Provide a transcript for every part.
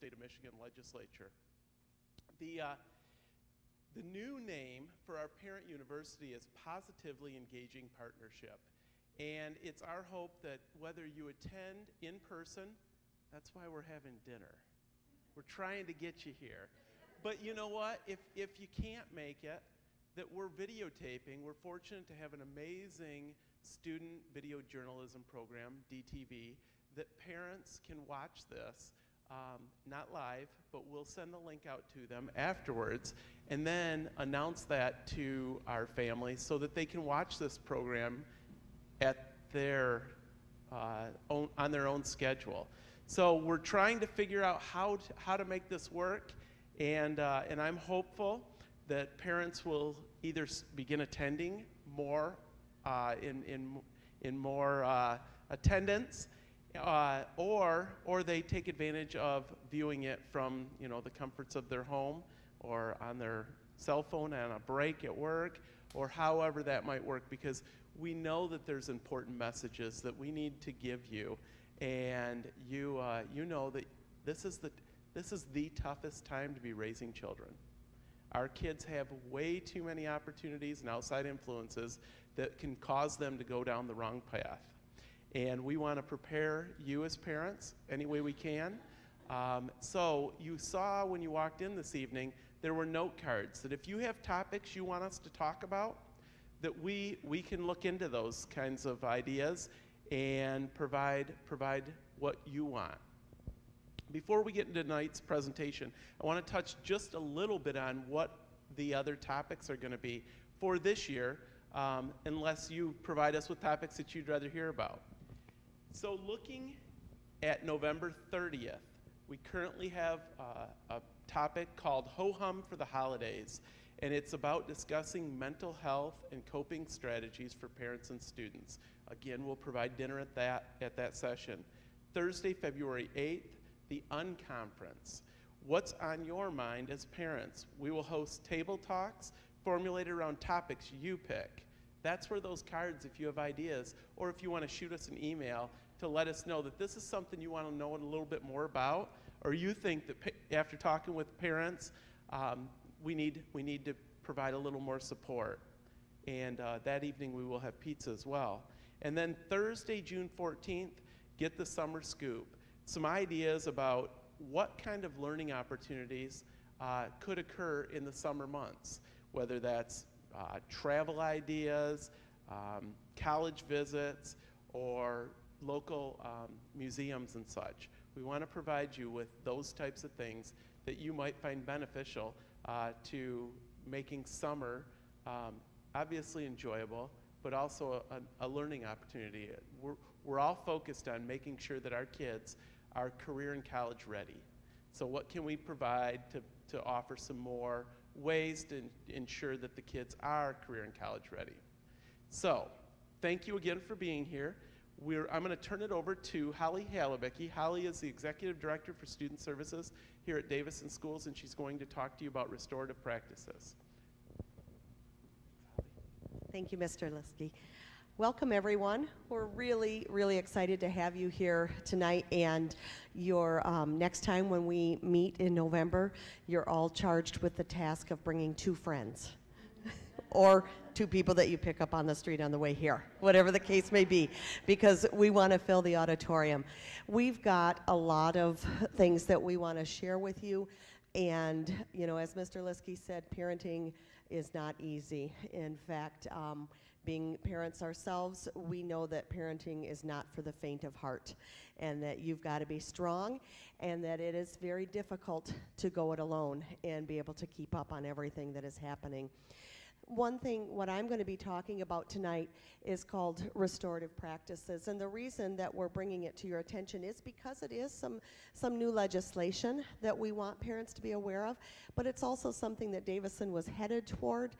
State of Michigan Legislature. The new name for our parent university is Positively Engaging Partnership. And it's our hope that whether you attend in person, that's why we're having dinner. We're trying to get you here. But you know what? If you can't make it, that we're videotaping. We're fortunate to have an amazing student video journalism program, DTV, that parents can watch this. Not live, but we'll send the link out to them afterwards and then announce that to our families so that they can watch this program at their on their own schedule. So we're trying to figure out how to make this work, and I'm hopeful that parents will either begin attending more in more attendance. Or they take advantage of viewing it from the comforts of their home or on their cell phone on a break at work or however that might work, because we know that there's important messages that we need to give you, and you know that this is the toughest time to be raising children. Our kids have way too many opportunities and outside influences that can cause them to go down the wrong path. And we want to prepare you as parents any way we can. So you saw when you walked in this evening, there were note cards that if you have topics you want us to talk about, that we can look into those kinds of ideas and provide what you want. Before we get into tonight's presentation, I want to touch just a little bit on what the other topics are going to be for this year, unless you provide us with topics that you'd rather hear about. So looking at November 30th, we currently have a topic called Ho-Hum for the Holidays, and it's about discussing mental health and coping strategies for parents and students. Again, we'll provide dinner at that session. Thursday, February 8th, the Unconference. What's on your mind as parents? We will host table talks formulated around topics you pick. That's where those cards, if you have ideas, or if you want to shoot us an email to let us know that this is something you want to know a little bit more about, or you think that after talking with parents, we need to provide a little more support. And that evening we will have pizza as well. And then Thursday, June 14th, get the summer scoop. Some ideas about what kind of learning opportunities could occur in the summer months, whether that's travel ideas, college visits, or local museums and such. We want to provide you with those types of things that you might find beneficial to making summer obviously enjoyable, but also a learning opportunity. We're all focused on making sure that our kids are career and college ready. So what can we provide to offer some more ways to ensure that the kids are career and college ready? So thank you again for being here. I'm going to turn it over to Holly Halibicki. Holly is the Executive Director for Student Services here at Davison Schools, and she's going to talk to you about restorative practices. Thank you, Mr. Liskey. Welcome, everyone. We're really, really excited to have you here tonight, and your next time when we meet in November, you're all charged with the task of bringing 2 friends or 2 people that you pick up on the street on the way here, whatever the case may be, because we want to fill the auditorium. We've got a lot of things that we want to share with you. And, as Mr. Liskey said, parenting is not easy. In fact, being parents ourselves, we know that parenting is not for the faint of heart, and that you've got to be strong, and that it is very difficult to go it alone and be able to keep up on everything that is happening. One thing, what I'm going to be talking about tonight is called restorative practices, and the reason that we're bringing it to your attention is because it is some new legislation that we want parents to be aware of, but it's also something that Davison was headed toward.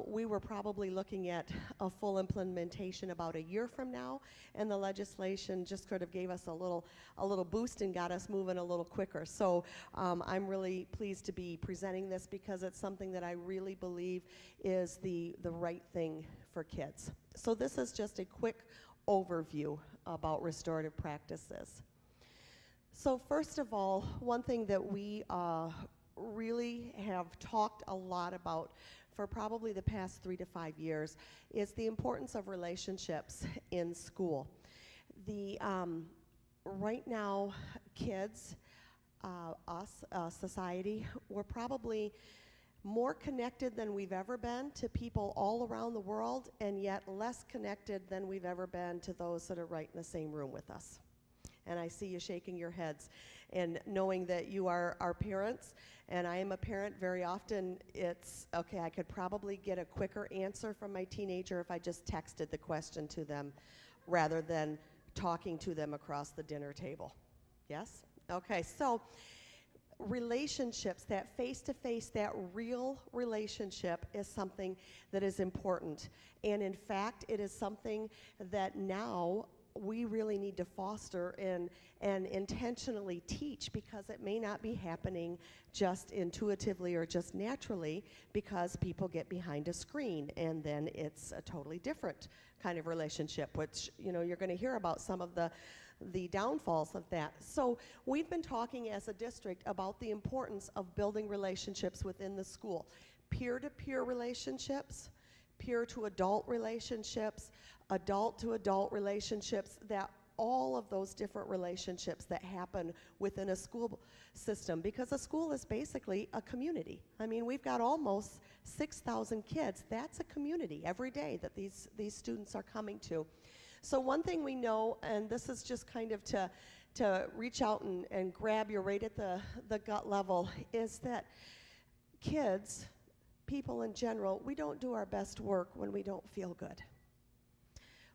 We were probably looking at a full implementation about a year from now, and the legislation just sort of gave us a little boost and got us moving a little quicker. So I'm really pleased to be presenting this because it's something that I really believe is the right thing for kids. So this is just a quick overview about restorative practices. So first of all, one thing that we really have talked a lot about for probably the past 3 to 5 years is the importance of relationships in school. The right now, kids, society, we're probably more connected than we've ever been to people all around the world, and yet less connected than we've ever been to those that are right in the same room with us. And I see you shaking your heads. And knowing that you are our parents, and I am a parent, very often it's, okay, I could probably get a quicker answer from my teenager if I just texted the question to them rather than talking to them across the dinner table. Yes? Okay, so relationships, that face-to-face, that real relationship is something that is important. And in fact, it is something that now we really need to foster and intentionally teach, because it may not be happening just intuitively or just naturally because people get behind a screen, and then it's a totally different kind of relationship, which, you know, you're going to hear about some of the downfalls of that. So we've been talking as a district about the importance of building relationships within the school. Peer-to-peer relationships, peer-to-adult relationships, adult-to-adult relationships, that all of those different relationships that happen within a school system, because a school is basically a community. I mean, we've got almost 6,000 kids. That's a community every day that these students are coming to. So one thing we know, and this is just kind of to reach out and grab you right at the gut level, is that kids, people in general, we don't do our best work when we don't feel good.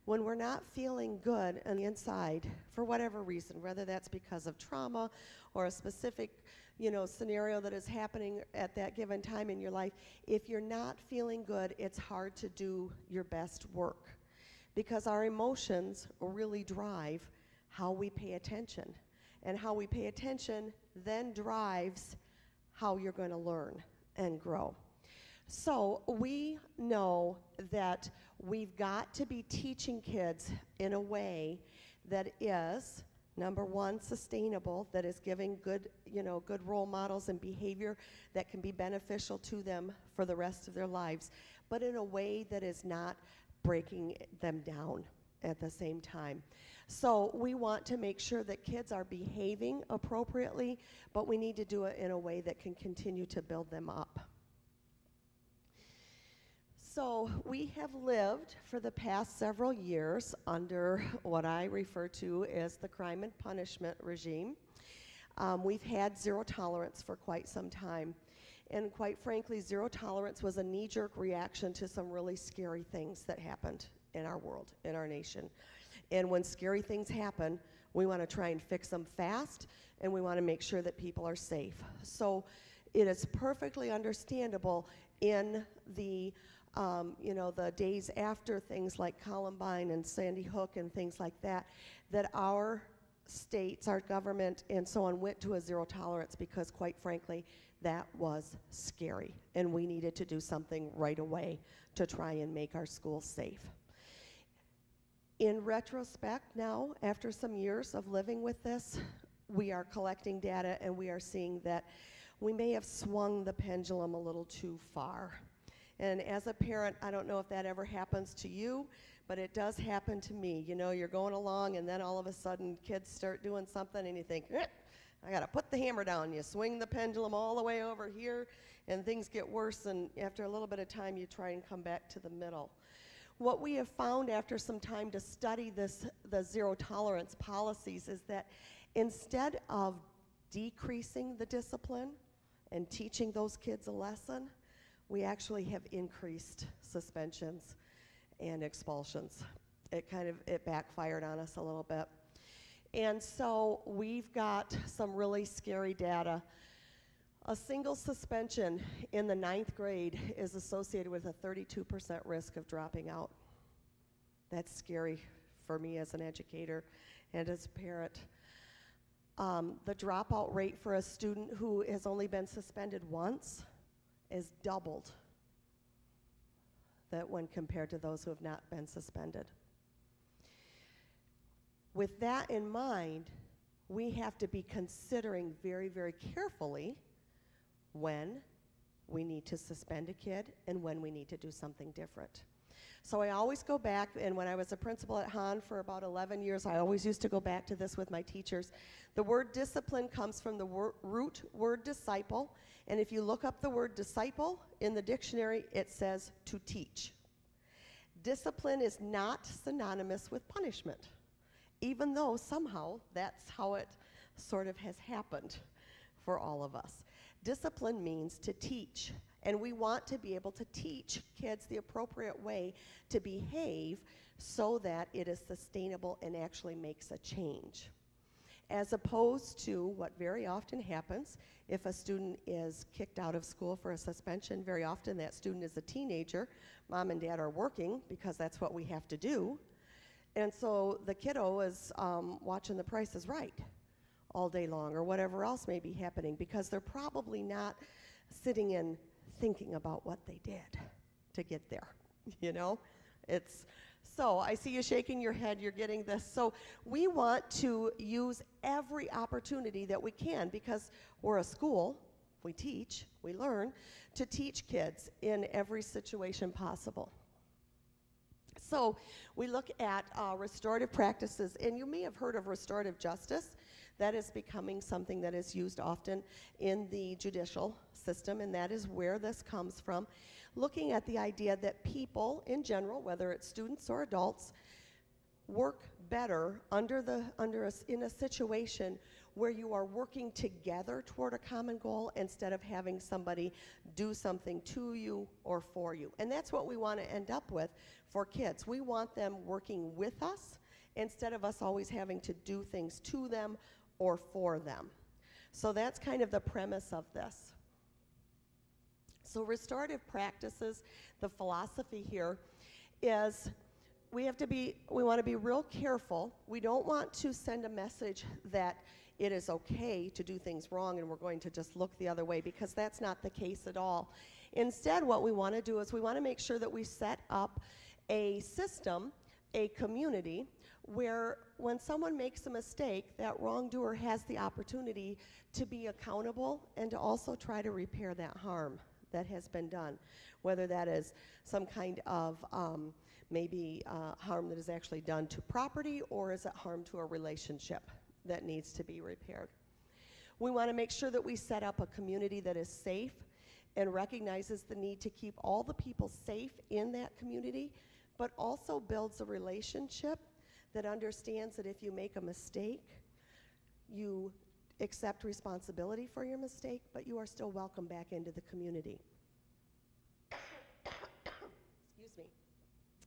When we're not feeling good on the inside, for whatever reason, whether that's because of trauma or a specific, you know, scenario that is happening at that given time in your life, if you're not feeling good, it's hard to do your best work, because our emotions really drive how we pay attention. And how we pay attention then drives how you're going to learn and grow. So we know that we've got to be teaching kids in a way that is, number one, sustainable, that is giving good, you know, good role models and behavior that can be beneficial to them for the rest of their lives, but in a way that is not breaking them down at the same time. So we want to make sure that kids are behaving appropriately, but we need to do it in a way that can continue to build them up. So we have lived for the past several years under what I refer to as the crime and punishment regime. We've had zero tolerance for quite some time. And quite frankly, zero tolerance was a knee-jerk reaction to some really scary things that happened in our world, in our nation. And when scary things happen, we want to try and fix them fast, and we want to make sure that people are safe. So it is perfectly understandable in the you know, the days after things like Columbine and Sandy Hook and things like that, that our states, our government, and so on went to a zero tolerance, because quite frankly, that was scary, and we needed to do something right away to try and make our schools safe. In retrospect now, after some years of living with this, we are collecting data, and we are seeing that we may have swung the pendulum a little too far. And as a parent, I don't know if that ever happens to you, but it does happen to me. You know, you're going along, and then all of a sudden kids start doing something, and you think, I got to put the hammer down. You swing the pendulum all the way over here, and things get worse, and after a little bit of time, you try and come back to the middle. What we have found after some time to study the zero tolerance policies is that instead of decreasing the discipline and teaching those kids a lesson, we actually have increased suspensions and expulsions. It backfired on us a little bit. And so we've got some really scary data. A single suspension in the 9th grade is associated with a 32% risk of dropping out. That's scary for me as an educator and as a parent. The dropout rate for a student who has only been suspended once is doubled that when compared to those who have not been suspended. With that in mind, we have to be considering very, very carefully when we need to suspend a kid and when we need to do something different. So I always go back, and when I was a principal at Hahn for about 11 years, I always used to go back to this with my teachers. The word discipline comes from the root word disciple, and if you look up the word disciple in the dictionary, it says to teach. Discipline is not synonymous with punishment, even though somehow that's how it sort of has happened for all of us. Discipline means to teach, and we want to be able to teach kids the appropriate way to behave so that it is sustainable and actually makes a change. As opposed to what very often happens, if a student is kicked out of school for a suspension, very often that student is a teenager. Mom and dad are working because that's what we have to do. And so the kiddo is watching The Price is Right all day long, or whatever else may be happening, because they're probably not sitting and thinking about what they did to get there, you know? So I see you shaking your head, you're getting this. So we want to use every opportunity that we can, because we're a school, we teach, we learn, to teach kids in every situation possible. So we look at restorative practices, and you may have heard of restorative justice. That is becoming something that is used often in the judicial system, and that is where this comes from. Looking at the idea that people in general, whether it's students or adults, work better in a situation where you are working together toward a common goal instead of having somebody do something to you or for you. And that's what we want to end up with for kids. We want them working with us instead of us always having to do things to them or for them. So that's kind of the premise of this. So restorative practices, the philosophy here is we want to be real careful. We don't want to send a message that it is okay to do things wrong and we're going to just look the other way, because that's not the case at all. Instead, what we want to do is we want to make sure that we set up a system, a community, where when someone makes a mistake, that wrongdoer has the opportunity to be accountable and to also try to repair that harm that has been done, whether that is some kind of maybe harm that is actually done to property, or is it harm to a relationship that needs to be repaired. We want to make sure that we set up a community that is safe and recognizes the need to keep all the people safe in that community, but also builds a relationship that understands that if you make a mistake, you accept responsibility for your mistake, but you are still welcome back into the community. Excuse me.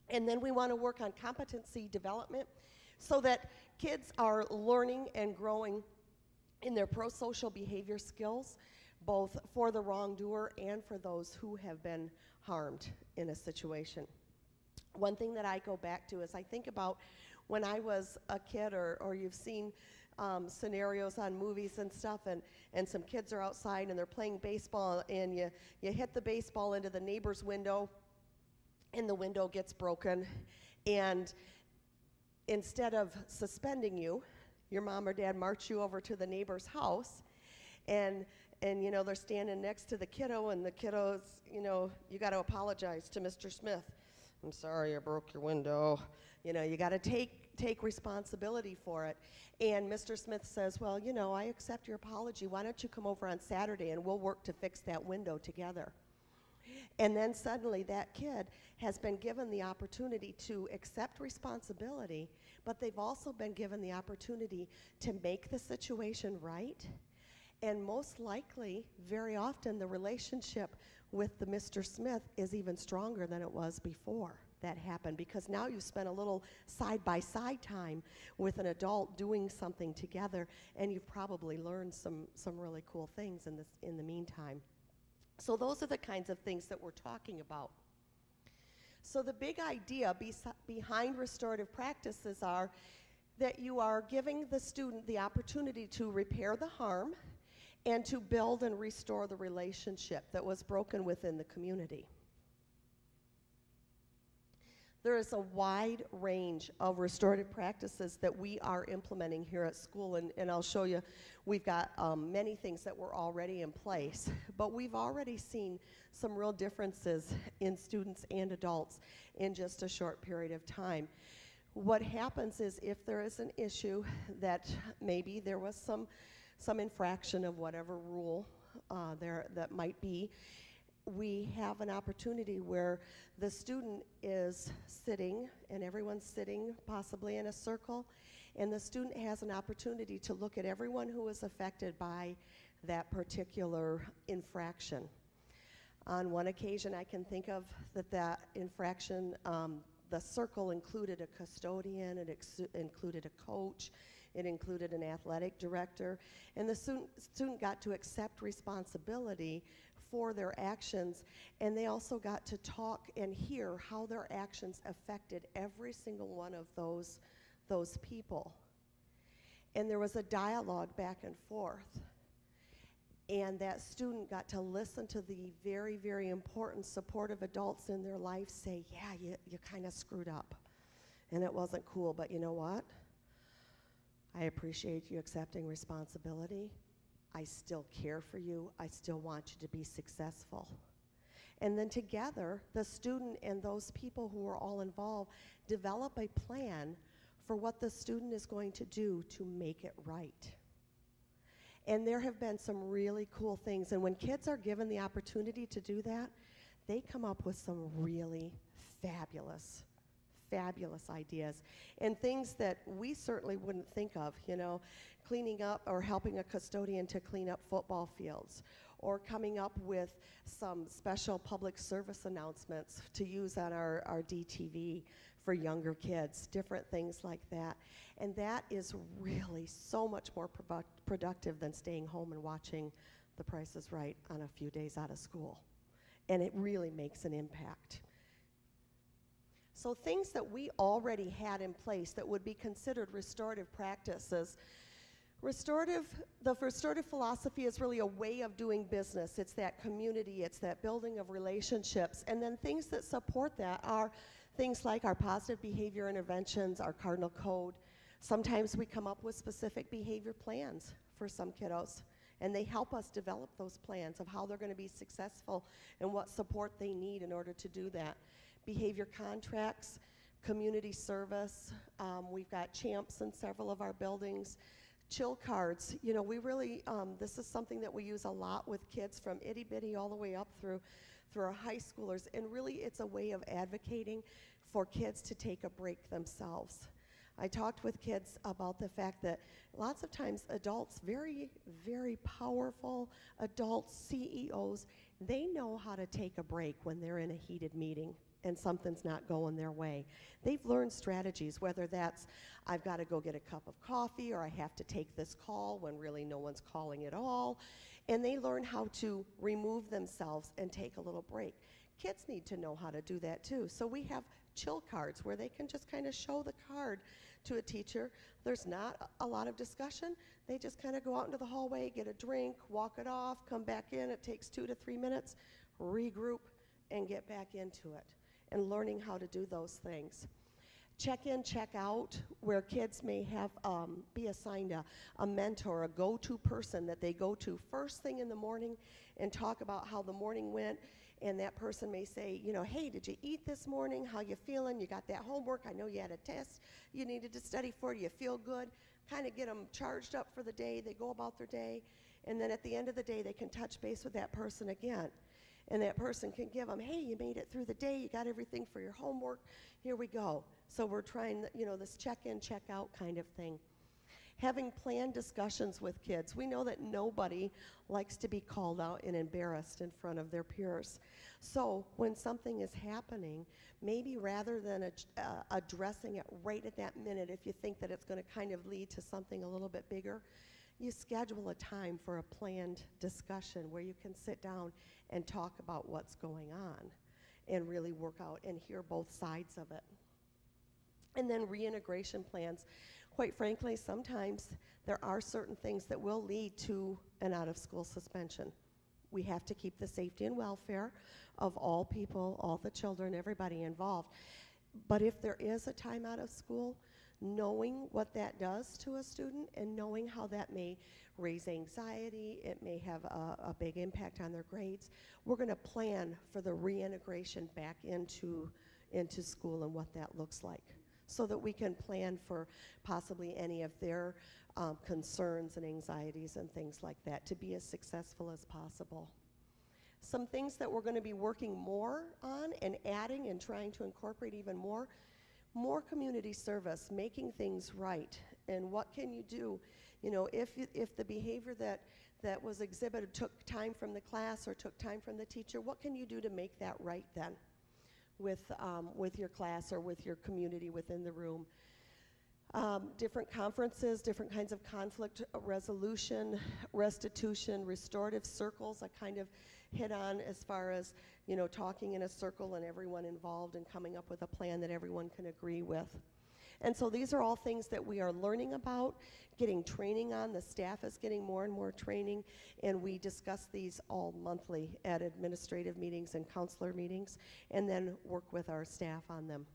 And then we want to work on competency development so that kids are learning and growing in their pro-social behavior skills, both for the wrongdoer and for those who have been harmed in a situation. One thing that I go back to is I think about when I was a kid, or you've seen scenarios on movies and stuff, and some kids are outside and they're playing baseball, and you hit the baseball into the neighbor's window, and the window gets broken, and instead of suspending you, your mom or dad march you over to the neighbor's house, and you know, they're standing next to the kiddo, and the kiddo's, you know, you got to apologize to Mr. Smith. I'm sorry I broke your window. You know, you got to take responsibility for it. And Mr. Smith says, well, you know, I accept your apology. Why don't you come over on Saturday and we'll work to fix that window together? And then suddenly that kid has been given the opportunity to accept responsibility, but they've also been given the opportunity to make the situation right. And most likely, very often, the relationship with the Mr. Smith is even stronger than it was before that happened, because now you've spent a little side-by-side time with an adult doing something together, and you've probably learned some really cool things in the meantime. So those are the kinds of things that we're talking about. So the big idea behind restorative practices are that you are giving the student the opportunity to repair the harm and to build and restore the relationship that was broken within the community. There is a wide range of restorative practices that we are implementing here at school, and I'll show you, we've got many things that were already in place, but we've already seen some real differences in students and adults in just a short period of time. What happens is if there is an issue that maybe there was some infraction of whatever rule there that might be, we have an opportunity where the student is sitting, and everyone's sitting possibly in a circle, and the student has an opportunity to look at everyone who is affected by that particular infraction. On one occasion I can think of that infraction, the circle included a custodian, it included a coach, it included an athletic director, and the student got to accept responsibility for their actions, and they also got to talk and hear how their actions affected every single one of those people. And there was a dialogue back and forth, and that student got to listen to the very, very important supportive adults in their life say, yeah, you kind of screwed up, and it wasn't cool, but you know what? I appreciate you accepting responsibility. I still care for you. I still want you to be successful. And then together, the student and those people who are all involved develop a plan for what the student is going to do to make it right. And there have been some really cool things. And when kids are given the opportunity to do that, they come up with some really fabulous ideas and things that we certainly wouldn't think of, you know, cleaning up or helping a custodian to clean up football fields, or coming up with some special public service announcements to use on our DTV for younger kids, different things like that. And that is really so much more productive than staying home and watching The Price is Right on a few days out of school. And it really makes an impact. So things that we already had in place that would be considered restorative practices. The restorative philosophy is really a way of doing business. It's that community, it's that building of relationships. And then things that support that are things like our positive behavior interventions, our cardinal code. Sometimes we come up with specific behavior plans for some kiddos, and they help us develop those plans of how they're going to be successful and what support they need in order to do that. Behavior contracts, community service. We've got champs in several of our buildings. Chill cards. You know, we really, this is something that we use a lot with kids from itty bitty all the way up through our high schoolers. And really, it's a way of advocating for kids to take a break themselves. I talked with kids about the fact that lots of times adults, very, very powerful adult CEOs, they know how to take a break when they're in a heated meeting and something's not going their way. They've learned strategies, whether that's I've got to go get a cup of coffee, or I have to take this call when really no one's calling at all. And they learn how to remove themselves and take a little break. Kids need to know how to do that too. So we have chill cards where they can just kind of show the card to a teacher. There's not a lot of discussion. They just kind of go out into the hallway, get a drink, walk it off, come back in. It takes 2 to 3 minutes, regroup, and get back into it. And learning how to do those things. Check in, check out, where kids may have be assigned a mentor, a go-to person that they go to first thing in the morning and talk about how the morning went. And that person may say, you know, hey, did you eat this morning? How you feeling? You got that homework? I know you had a test you needed to study for. Do you feel good? Kind of get them charged up for the day. They go about their day. And then at the end of the day, they can touch base with that person again. And that person can give them, hey, you made it through the day, you got everything for your homework, here we go. So we're trying, you know, this check-in, check-out kind of thing. Having planned discussions with kids. We know that nobody likes to be called out and embarrassed in front of their peers. So when something is happening, maybe rather than addressing it right at that minute, if you think that it's going to kind of lead to something a little bit bigger, you schedule a time for a planned discussion where you can sit down and talk about what's going on and really work out and hear both sides of it. And then reintegration plans. Quite frankly, sometimes there are certain things that will lead to an out-of-school suspension. We have to keep the safety and welfare of all people, all the children, everybody involved. But if there is a time out of school, knowing what that does to a student and knowing how that may raise anxiety, it may have a big impact on their grades, we're going to plan for the reintegration back into school and what that looks like, so that we can plan for possibly any of their concerns and anxieties and things like that to be as successful as possible. Some things that we're going to be working more on and adding and trying to incorporate even more community service, making things right. And what can you do? You know, if the behavior that was exhibited took time from the class or took time from the teacher, what can you do to make that right then with your class or with your community within the room? Different conferences, different kinds of conflict resolution, restitution, restorative circles I kind of hit on, as far as, you know, talking in a circle and everyone involved and coming up with a plan that everyone can agree with. And so these are all things that we are learning about, getting training on. The staff is getting more and more training, and we discuss these all monthly at administrative meetings and counselor meetings, and then work with our staff on them.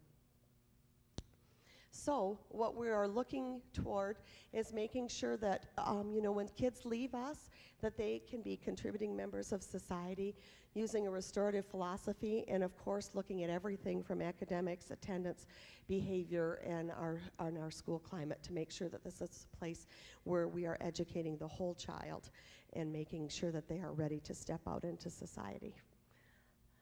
So what we are looking toward is making sure that, you know, when kids leave us, that they can be contributing members of society, using a restorative philosophy, and of course looking at everything from academics, attendance, behavior, and our school climate to make sure that this is a place where we are educating the whole child and making sure that they are ready to step out into society.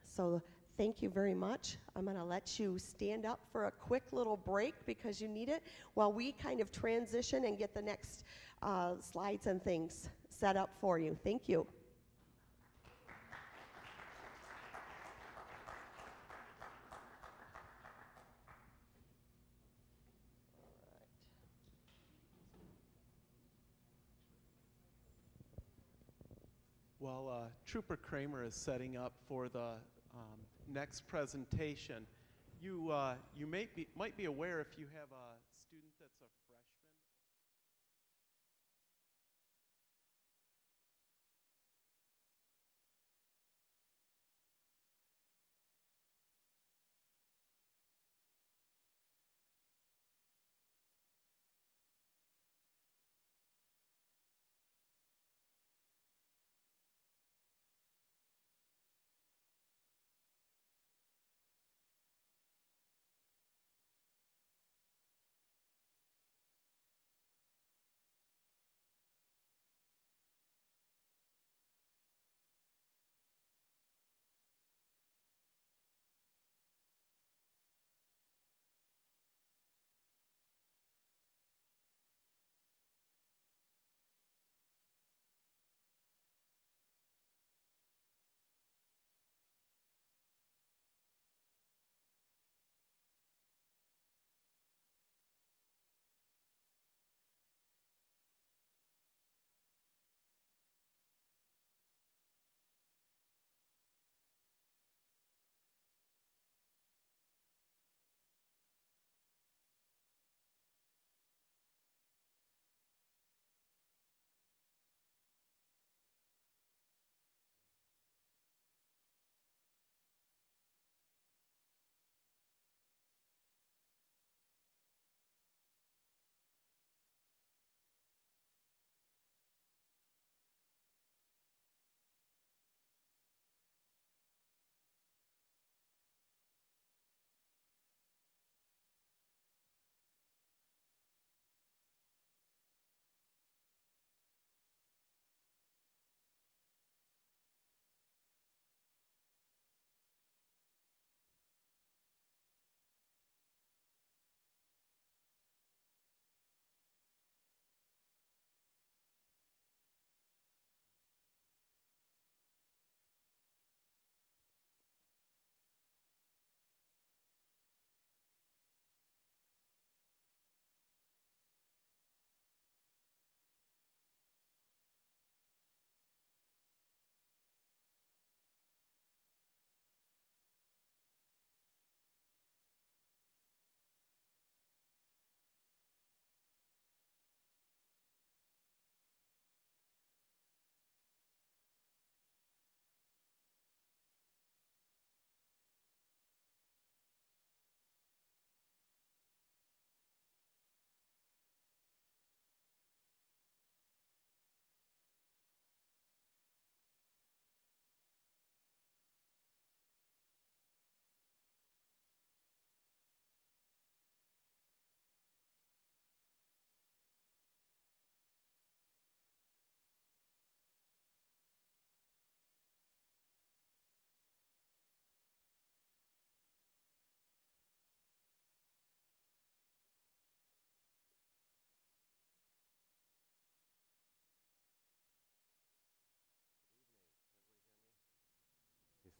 So thank you very much. I'm going to let you stand up for a quick little break because you need it while we kind of transition and get the next slides and things set up for you. Thank you. While Trooper Kramer is setting up for the next presentation, you might be aware, if you have a student that's a freshman.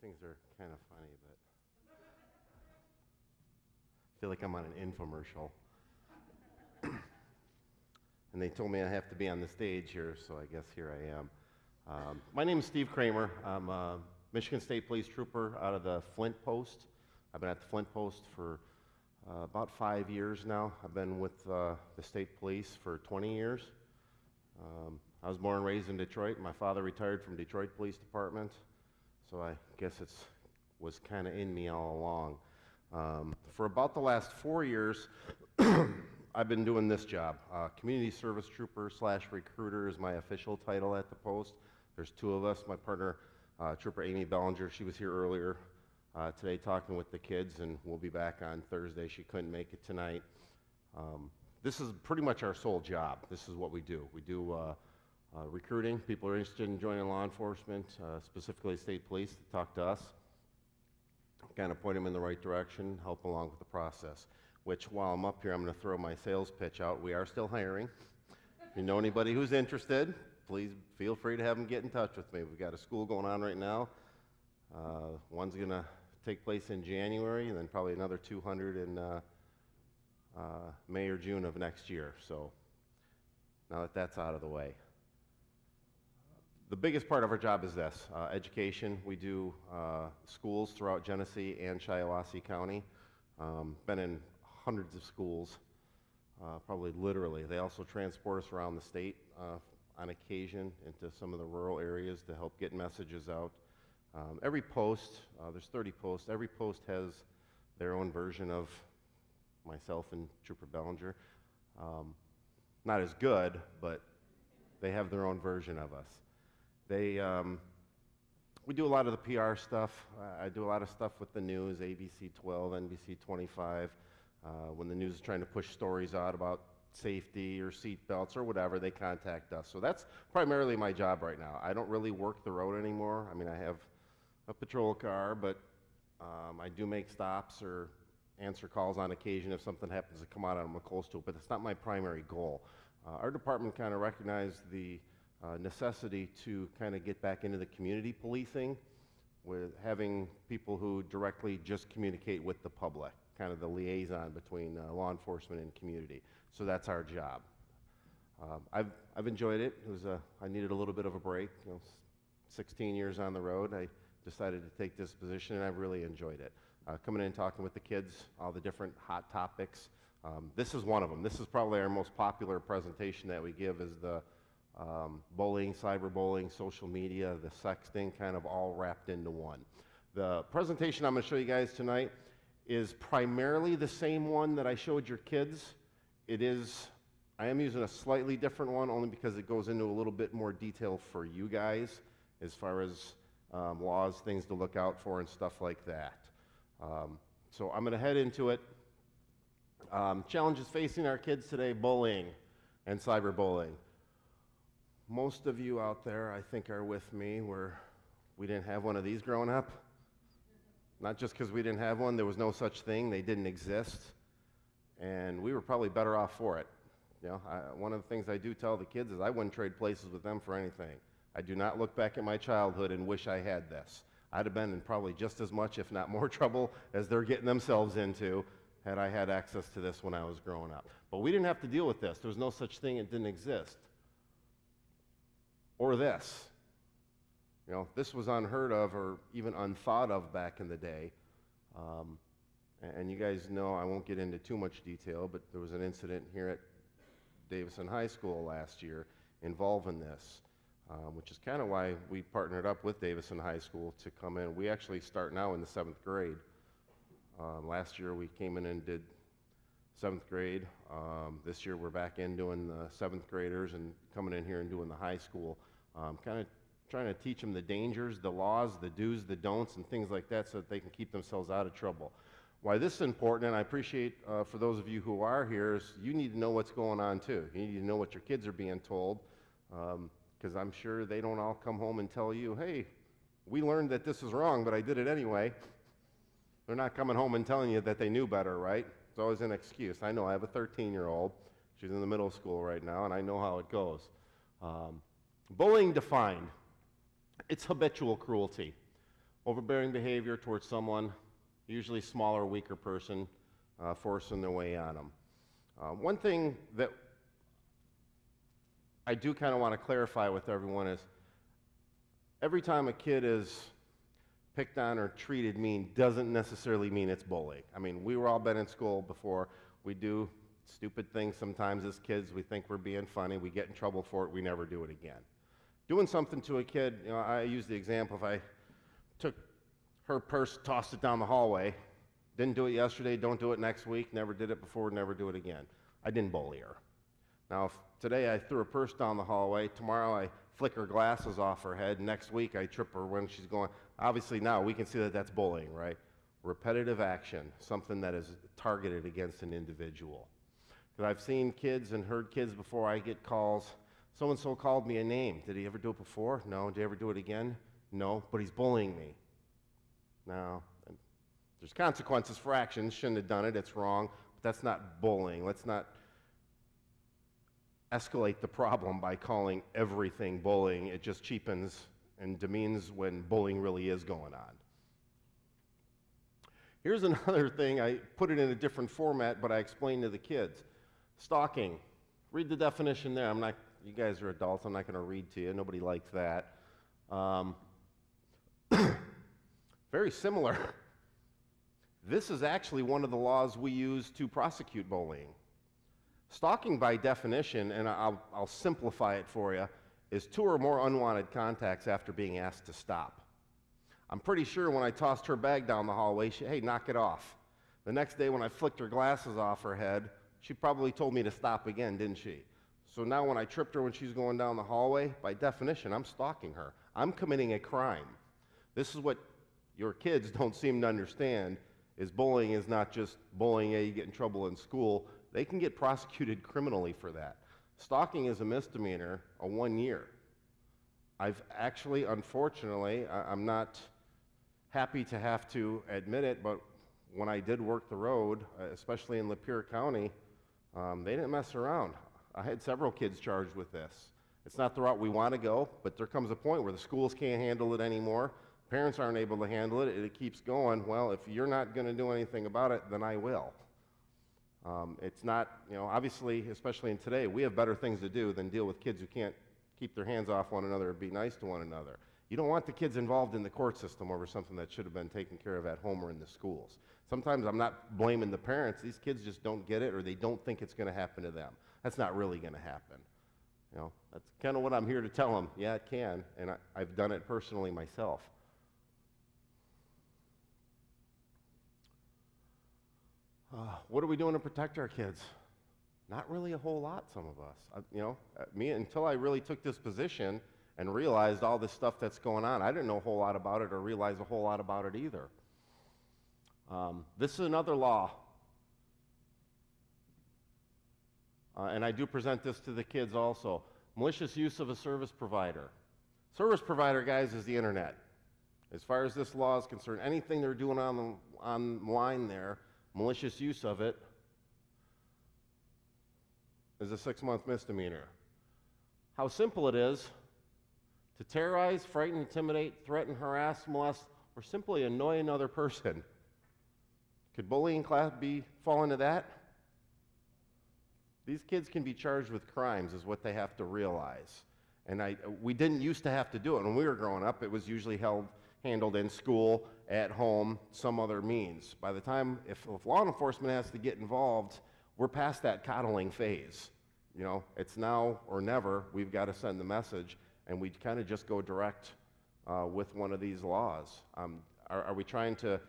things are kind of funny, but I feel like I'm on an infomercial. And they told me I have to be on the stage here, so I guess here I am. My name is Steve Kramer. I'm a Michigan State Police Trooper out of the Flint Post. I've been at the Flint Post for about 5 years now. I've been with the state police for 20 years. I was born and raised in Detroit. My father retired from Detroit Police Department, so I guess it was kind of in me all along. For about the last 4 years, I've been doing this job. Community Service Trooper / Recruiter is my official title at the post. There's two of us. My partner, Trooper Amy Bellinger, she was here earlier today talking with the kids, and we'll be back on Thursday. She couldn't make it tonight. This is pretty much our sole job. This is what we do. We do recruiting. People are interested in joining law enforcement, specifically state police, to talk to us, kind of point them in the right direction, help along with the process. Which, while I'm up here, I'm going to throw my sales pitch out. We are still hiring. If you know anybody who's interested, please feel free to have them get in touch with me. We've got a school going on right now. One's going to take place in January, and then probably another 200 in May or June of next year. So now that that's out of the way. The biggest part of our job is this, education. We do schools throughout Genesee and Shiawassee County. Been in hundreds of schools, probably literally. They also transport us around the state on occasion into some of the rural areas to help get messages out. Every post, there's 30 posts, every post has their own version of myself and Trooper Bellinger. Not as good, but they have their own version of us. We do a lot of the PR stuff. I do a lot of stuff with the news, ABC 12, NBC 25. When the news is trying to push stories out about safety or seat belts or whatever, they contact us. So that's primarily my job right now. I don't really work the road anymore. I mean, I have a patrol car, but I do make stops or answer calls on occasion if something happens to come out and I'm close to it, but it's not my primary goal. Our department kind of recognized the necessity to kind of get back into the community policing with having people who directly just communicate with the public, kind of the liaison between law enforcement and community. So that's our job. I've enjoyed it. I needed a little bit of a break. 16 years on the road, I decided to take this position, and I've really enjoyed it. Coming in and talking with the kids, all the different hot topics. This is one of them. This is probably our most popular presentation that we give, is the bullying, cyberbullying, social media, the sexting, kind of all wrapped into one. The presentation I'm going to show you guys tonight is primarily the same one that I showed your kids. I am using a slightly different one only because it goes into a little bit more detail for you guys as far as laws, things to look out for, and stuff like that. So I'm going to head into it. Challenges facing our kids today: bullying and cyberbullying. Most of you out there, I think, are with me where we didn't have one of these growing up. Not just because we didn't have one, there was no such thing, they didn't exist, and we were probably better off for it. One of the things I do tell the kids is I wouldn't trade places with them for anything. I do not look back at my childhood and wish I had this. I'd have been in probably just as much, if not more trouble, as they're getting themselves into had I had access to this when I was growing up. But we didn't have to deal with this. There was no such thing, it didn't exist. Or this. This was unheard of or even unthought of back in the day. And you guys know, I won't get into too much detail, but there was an incident here at Davison High School last year involving this, which is kind of why we partnered up with Davison High School to come in. We actually start now in the 7th grade. Last year we came in and did 7th grade. This year we're back in doing the 7th graders and coming in here and doing the high school. Kind of trying to teach them the dangers, the laws, the do's, the don'ts, and things like that so that they can keep themselves out of trouble. Why this is important, and I appreciate for those of you who are here, is you need to know what's going on too. You need to know what your kids are being told, because I'm sure they don't all come home and tell you, hey, we learned that this is wrong, but I did it anyway. They're not coming home and telling you that they knew better, right? It's always an excuse. I know I have a 13-year-old. She's in the middle school right now, and I know how it goes. Bullying defined. It's habitual cruelty overbearing behavior towards someone, usually smaller, weaker person, forcing their way on them. One thing that I do kind of want to clarify with everyone is every time a kid is picked on or treated mean doesn't necessarily mean it's bullying. I mean, we were all been in school before. We do stupid things sometimes as kids. We think we're being funny. We get in trouble for it. We never do it again. Doing something to a kid, you know, I use the example, if I took her purse, tossed it down the hallway, didn't do it yesterday, don't do it next week, never did it before, never do it again. I didn't bully her. Now, if today I threw a purse down the hallway, tomorrow I flick her glasses off her head, next week I trip her when she's going, obviously now we can see that that's bullying, right? Repetitive action, something that is targeted against an individual. Because I've seen kids and heard kids before I get calls, so-and-so called me a name. Did he ever do it before? No. Did he ever do it again? No, but he's bullying me. Now, there's consequences for actions. Shouldn't have done it. It's wrong. But that's not bullying. Let's not escalate the problem by calling everything bullying. It just cheapens and demeans when bullying really is going on. Here's another thing. I put it in a different format, but I explained to the kids. Stalking. Read the definition there. You guys are adults. I'm not going to read to you. Nobody likes that. Very similar. This is actually one of the laws we use to prosecute bullying. Stalking by definition, and I'll simplify it for you, is 2 or more unwanted contacts after being asked to stop. I'm pretty sure when I tossed her bag down the hallway, hey, knock it off. The next day when I flicked her glasses off her head, she probably told me to stop again, didn't she? So now when I tripped her when she's going down the hallway, by definition, I'm stalking her. I'm committing a crime. This is what your kids don't seem to understand, is bullying is not just bullying, you get in trouble in school. They can get prosecuted criminally for that. Stalking is a misdemeanor, a 1 year. I've actually, unfortunately, I'm not happy to have to admit it, but when I did work the road, especially in Lapeer County, they didn't mess around. I had several kids charged with this. It's not the route we want to go, but there comes a point where the schools can't handle it anymore. Parents aren't able to handle it. It keeps going. Well, if you're not going to do anything about it, then I will. It's not, obviously, especially in today, we have better things to do than deal with kids who can't keep their hands off one another and be nice to one another. You don't want the kids involved in the court system over something that should have been taken care of at home or in the schools. Sometimes I'm not blaming the parents. These kids just don't get it, or they don't think it's going to happen to them. That's not really going to happen. That's kind of what I'm here to tell them. Yeah, it can, and I've done it personally myself. What are we doing to protect our kids? Not really a whole lot, some of us. Me, until I really took this position and realized all this stuff that's going on, I didn't know a whole lot about it or realize a whole lot about it either. This is another law. And I do present this to the kids also. Malicious use of a service provider. Service provider, guys, is the internet. As far as this law is concerned, anything they're doing online there, malicious use of it, is a 6-month misdemeanor. How simple it is to terrorize, frighten, intimidate, threaten, harass, molest, or simply annoy another person. Could bullying fall into that? These kids can be charged with crimes, is what they have to realize. And we didn't used to have to do it. When we were growing up, it was usually handled in school, at home, some other means. By the time, if law enforcement has to get involved, we're past that coddling phase. It's now or never. We've got to send the message, and we kind of just go direct with one of these laws. Are we trying to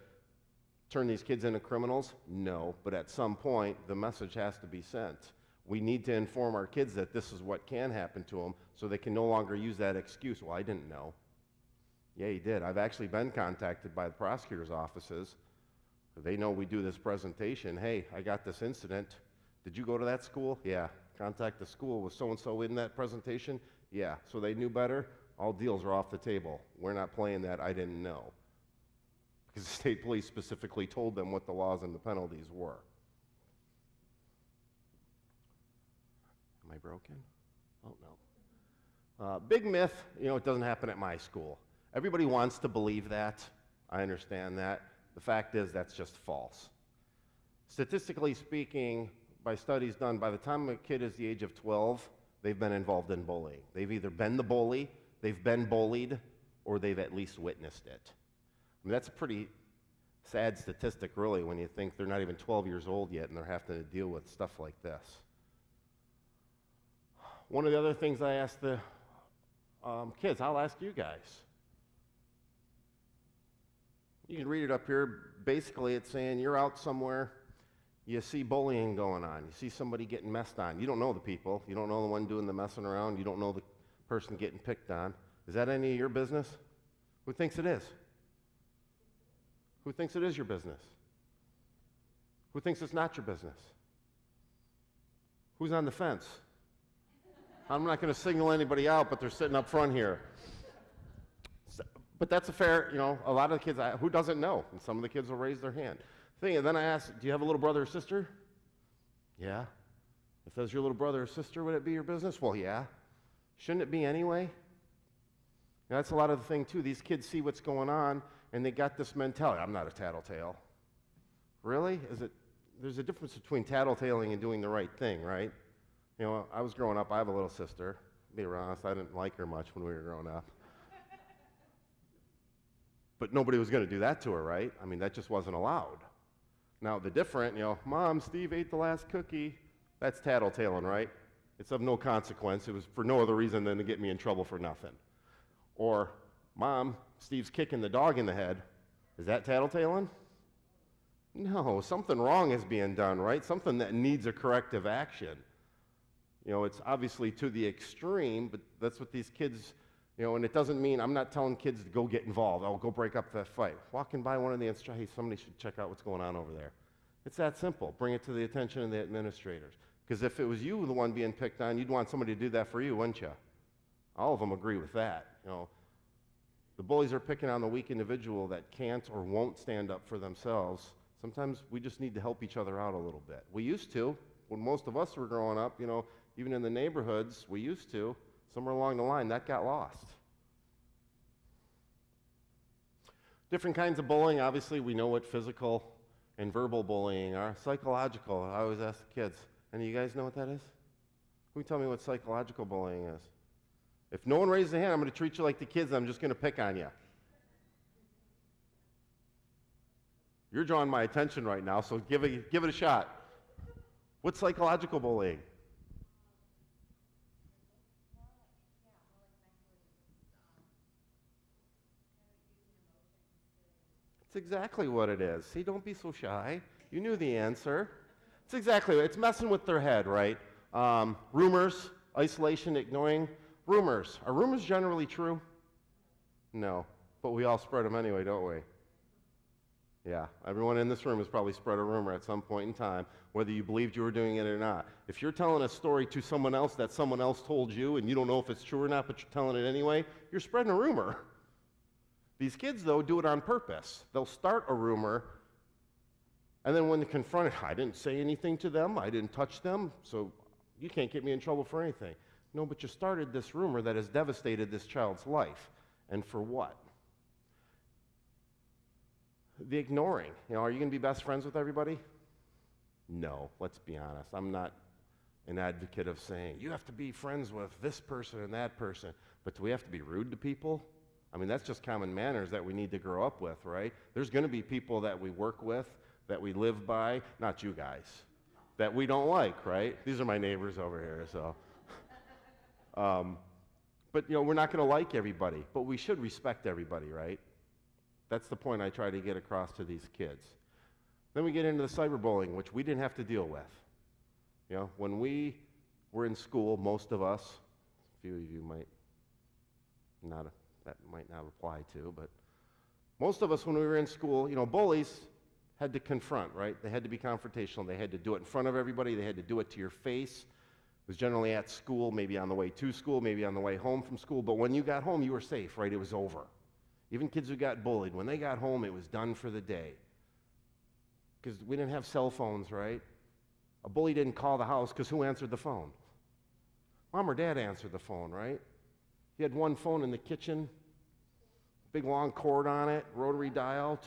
turn these kids into criminals? No, but at some point, the message has to be sent. We need to inform our kids that this is what can happen to them, so they can no longer use that excuse. Well, I didn't know. Yeah, you did. I've actually been contacted by the prosecutor's offices. They know we do this presentation. Hey, I got this incident. Did you go to that school? Yeah. Contact the school. Was so-and-so in that presentation? Yeah. So they knew better. All deals are off the table. We're not playing that. I didn't know. Because the state police specifically told them what the laws and the penalties were. Am I broken? Oh, no. Big myth, it doesn't happen at my school. Everybody wants to believe that. I understand that. The fact is that's just false. Statistically speaking, by studies done, by the time a kid is the age of 12, they've been involved in bullying. They've either been the bully, they've been bullied, or they've at least witnessed it. I mean, that's a pretty sad statistic, really, when you think they're not even 12 years old yet and they're having to deal with stuff like this. One of the other things I ask the kids, I'll ask you guys. You can read it up here. Basically, it's saying you're out somewhere, you see bullying going on, you see somebody getting messed on. You don't know the people. You don't know the one doing the messing around. You don't know the person getting picked on. Is that any of your business? Who thinks it is? Who thinks it is your business? Who thinks it's not your business? Who's on the fence? I'm not going to signal anybody out, but they're sitting up front here. But that's a fair, a lot of the kids, who doesn't know? And some of the kids will raise their hand. And then I ask, do you have a little brother or sister? Yeah. If that's your little brother or sister, would it be your business? Well, yeah. Shouldn't it be anyway? Now, that's a lot of the thing, too. These kids see what's going on, and they got this mentality. I'm not a tattletale. Really? There's a difference between tattletaling and doing the right thing, right? I was growing up. I have a little sister. To be honest, I didn't like her much when we were growing up. But nobody was going to do that to her, right? I mean, that just wasn't allowed. Now, the different, Mom, Steve ate the last cookie. That's tattletaling, right? It's of no consequence. It was for no other reason than to get me in trouble for nothing. Or, Mom, Steve's kicking the dog in the head. Is that tattletaling? No, something wrong is being done, right? Something that needs a corrective action. It's obviously to the extreme, but that's what these kids, and it doesn't mean, I'm not telling kids to go get involved. Oh, go break up that fight. Walking by one of the instructors, hey, somebody should check out what's going on over there. It's that simple. Bring it to the attention of the administrators. Because if it was you, the one being picked on, you'd want somebody to do that for you, wouldn't you? All of them agree with that. The bullies are picking on the weak individual that can't or won't stand up for themselves. Sometimes we just need to help each other out a little bit. We used to, when most of us were growing up, even in the neighborhoods, we used to. Somewhere along the line, that got lost. Different kinds of bullying. Obviously, we know what physical and verbal bullying are. Psychological, I always ask the kids, any of you guys know what that is? Who can tell me what psychological bullying is? If no one raises their hand, I'm going to treat you like the kids, and I'm just going to pick on you. You're drawing my attention right now, so give it a shot. What's psychological bullying? It's exactly what it is. See, don't be so shy. You knew the answer. It's messing with their head, right? Rumors, isolation, ignoring. Rumors. Are rumors generally true? No, but we all spread them anyway, don't we? Yeah, everyone in this room has probably spread a rumor at some point in time, whether you believed you were doing it or not. If you're telling a story to someone else that someone else told you, and you don't know if it's true or not, but you're telling it anyway, you're spreading a rumor. These kids, though, do it on purpose. They'll start a rumor, and then when they're confronted, I didn't say anything to them, I didn't touch them, so you can't get me in trouble for anything. No, but you started this rumor that has devastated this child's life. And for what? The ignoring. Are you going to be best friends with everybody? No, let's be honest. I'm not an advocate of saying, you have to be friends with this person and that person, but do we have to be rude to people? I mean, that's just common manners that we need to grow up with, right? There's going to be people that we work with, that we live by, not you guys, that we don't like, right? These are my neighbors over here, so. But, we're not going to like everybody, but we should respect everybody, right? That's the point I try to get across to these kids. Then we get into the cyberbullying, which we didn't have to deal with. When we were in school, most of us, a few of you might not, that might not apply to, but most of us when we were in school, bullies had to confront, right? They had to be confrontational. They had to do it in front of everybody. They had to do it to your face. It was generally at school, maybe on the way to school, maybe on the way home from school. But when you got home, you were safe, right? It was over. Even kids who got bullied, when they got home, it was done for the day. Because we didn't have cell phones, right? A bully didn't call the house because who answered the phone? Mom or dad answered the phone, right? You had one phone in the kitchen. big long cord on it, rotary dial.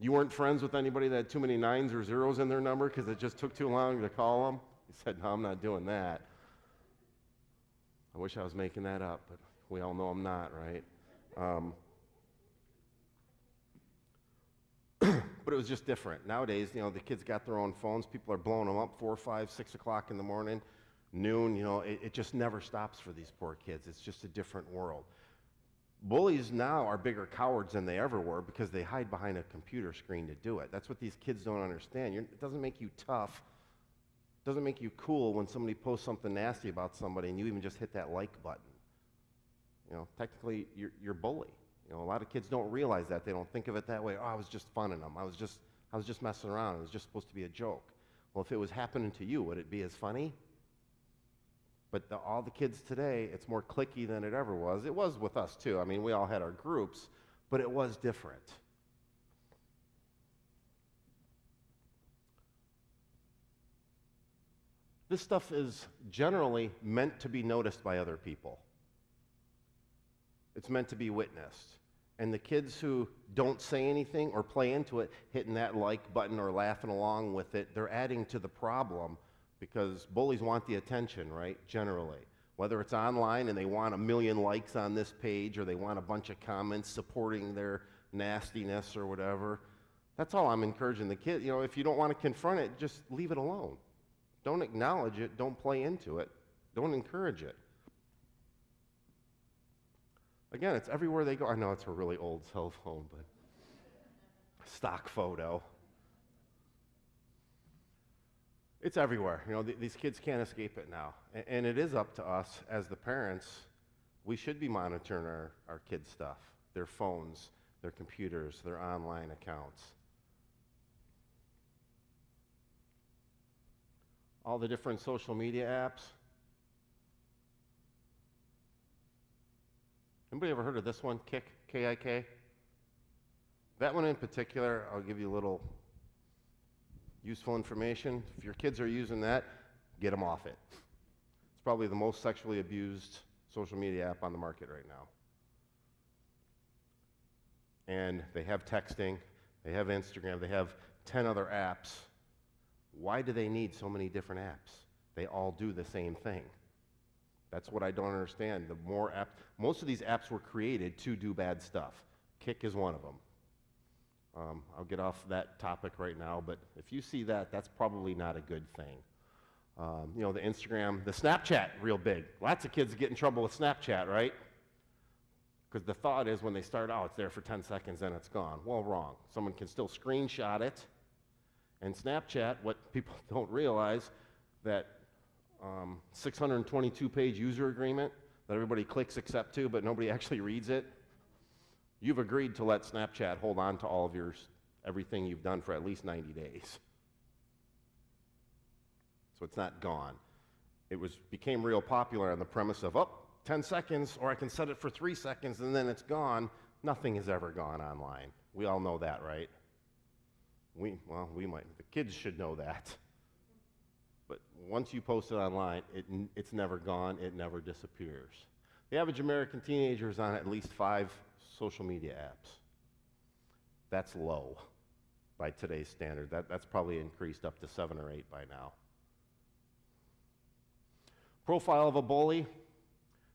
You weren't friends with anybody that had too many nines or zeros in their number because it just took too long to call them? He said, no, I'm not doing that. I wish I was making that up, but we all know I'm not, right? But it was just different. Nowadays, you know, the kids got their own phones. People are blowing them up 4, 5, 6 o'clock in the morning, noon. You know, it just never stops for these poor kids. It's just a different world. Bullies now are bigger cowards than they ever were because they hide behind a computer screen to do it. That's what these kids don't understand. It doesn't make you tough. It doesn't make you cool when somebody posts something nasty about somebody and you even just hit that like button. You know, technically, you're bully. You know, a lot of kids don't realize that. They don't think of it that way. Oh, I was just funning them. I was just messing around. It was just supposed to be a joke. Well, if it was happening to you, would it be as funny? But all the kids today, it's more cliquey than it ever was. It was with us, too. I mean, we all had our groups, but it was different. This stuff is generally meant to be noticed by other people. It's meant to be witnessed. And the kids who don't say anything or play into it, hitting that like button or laughing along with it, they're adding to the problem because bullies want the attention, right, generally. Whether it's online and they want 1 million likes on this page or they want a bunch of comments supporting their nastiness or whatever. That's all I'm encouraging the kid. You know, if you don't want to confront it, just leave it alone. Don't acknowledge it. Don't play into it. Don't encourage it. Again, it's everywhere they go. I know it's a really old cell phone, but stock photo. It's everywhere. You know, these kids can't escape it now. And it is up to us as the parents. We should be monitoring our kids' stuff, their phones, their computers, their online accounts. All the different social media apps. Anybody ever heard of this one, Kik, K-I-K? That one in particular, I'll give you a little useful information. If your kids are using that, get them off it. It's probably the most sexually abused social media app on the market right now. And they have texting, they have Instagram, they have 10 other apps. Why do they need so many different apps? They all do the same thing. That's what I don't understand. The more apps, most of these apps were created to do bad stuff. Kik is one of them. I'll get off that topic right now, but if you see that, that's probably not a good thing. You know, the Instagram, the Snapchat, real big. Lots of kids get in trouble with Snapchat, right? Because the thought is when they start out, it's there for 10 seconds, then it's gone. Well, wrong. Someone can still screenshot it. And Snapchat, what people don't realize, that 622-page user agreement that everybody clicks accept to, but nobody actually reads it. You've agreed to let Snapchat hold on to all of everything you've done for at least 90 days. So it's not gone. It became real popular on the premise of, 10 seconds, or I can set it for 3 seconds, and then it's gone. Nothing has ever gone online. We all know that, right? We might. The kids should know that. But once you post it online, it's never gone. It never disappears. The average American teenager is on at least 5 social media apps. That's low by today's standard. That's probably increased up to 7 or 8 by now. Profile of a bully,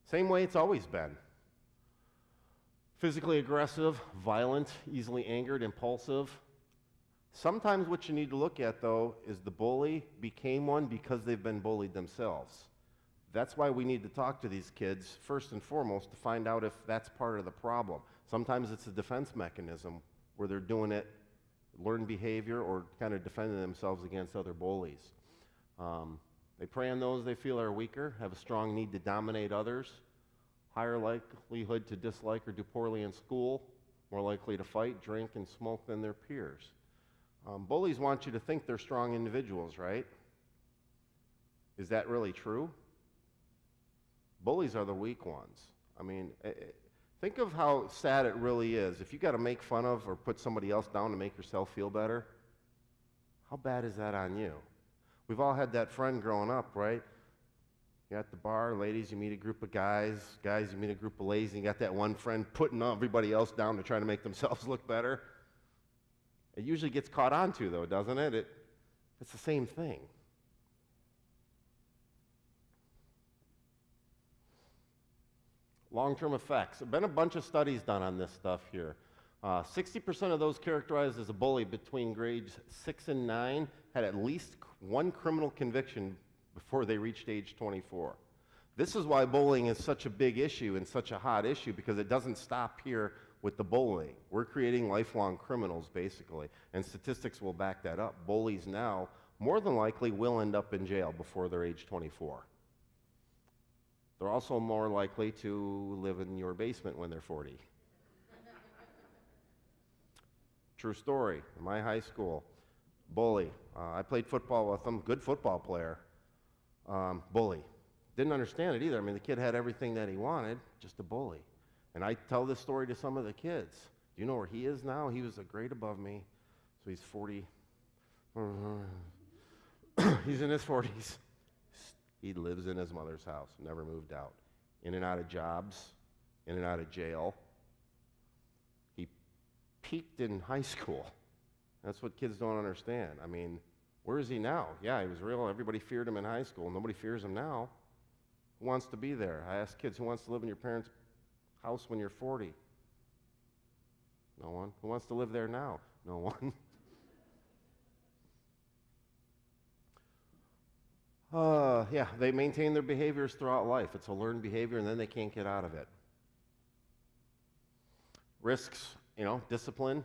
same way it's always been. Physically aggressive, violent, easily angered, impulsive. Sometimes what you need to look at, though, is the bully became one because they've been bullied themselves. That's why we need to talk to these kids, first and foremost, to find out if that's part of the problem. Sometimes it's a defense mechanism where they're doing it, learned behavior, or kind of defending themselves against other bullies. They prey on those they feel are weaker, have a strong need to dominate others, higher likelihood to dislike or do poorly in school, more likely to fight, drink, and smoke than their peers. Bullies want you to think they're strong individuals, right? Is that really true? Bullies are the weak ones. I mean, think of how sad it really is. If you got to make fun of or put somebody else down to make yourself feel better, how bad is that on you? We've all had that friend growing up, right? You're at the bar, ladies, you meet a group of guys, guys, you meet a group of ladies, and you got that one friend putting everybody else down to try to make themselves look better. It usually gets caught on to, though, doesn't it? It's the same thing. Long-term effects. There have been a bunch of studies done on this stuff here. 60% of those characterized as a bully between grades 6 and 9 had at least one criminal conviction before they reached age 24. This is why bullying is such a big issue and such a hot issue, because it doesn't stop here with the bullying. We're creating lifelong criminals, basically, and statistics will back that up. Bullies now, more than likely, will end up in jail before they're age 24. They're also more likely to live in your basement when they're 40. True story. In my high school, bully. I played football with him, good football player. Bully. Didn't understand it either. I mean, the kid had everything that he wanted, just a bully. And I tell this story to some of the kids. Do you know where he is now? He was a grade above me, so he's 40. He's in his 40s. He lives in his mother's house, never moved out. In and out of jobs, in and out of jail. He peaked in high school. That's what kids don't understand. I mean, where is he now? Yeah, he was real. Everybody feared him in high school. Nobody fears him now. Who wants to be there? I ask kids, who wants to live in your parents' house when you're 40? No one. Who wants to live there now? No one. Yeah, they maintain their behaviors throughout life. It's a learned behavior, and then they can't get out of it. Risks, discipline.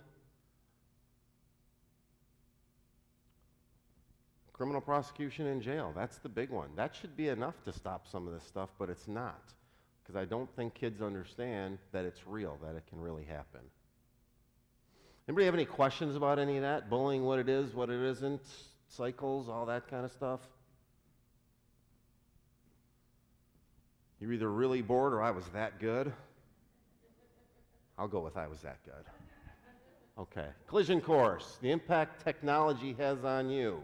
Criminal prosecution in jail, that's the big one. That should be enough to stop some of this stuff, but it's not. Because I don't think kids understand that it's real, that it can really happen. Anybody have any questions about any of that? Bullying, what it is, what it isn't, cycles, all that kind of stuff? You're either really bored or I was that good. I'll go with I was that good. Okay, collision course, the impact technology has on you.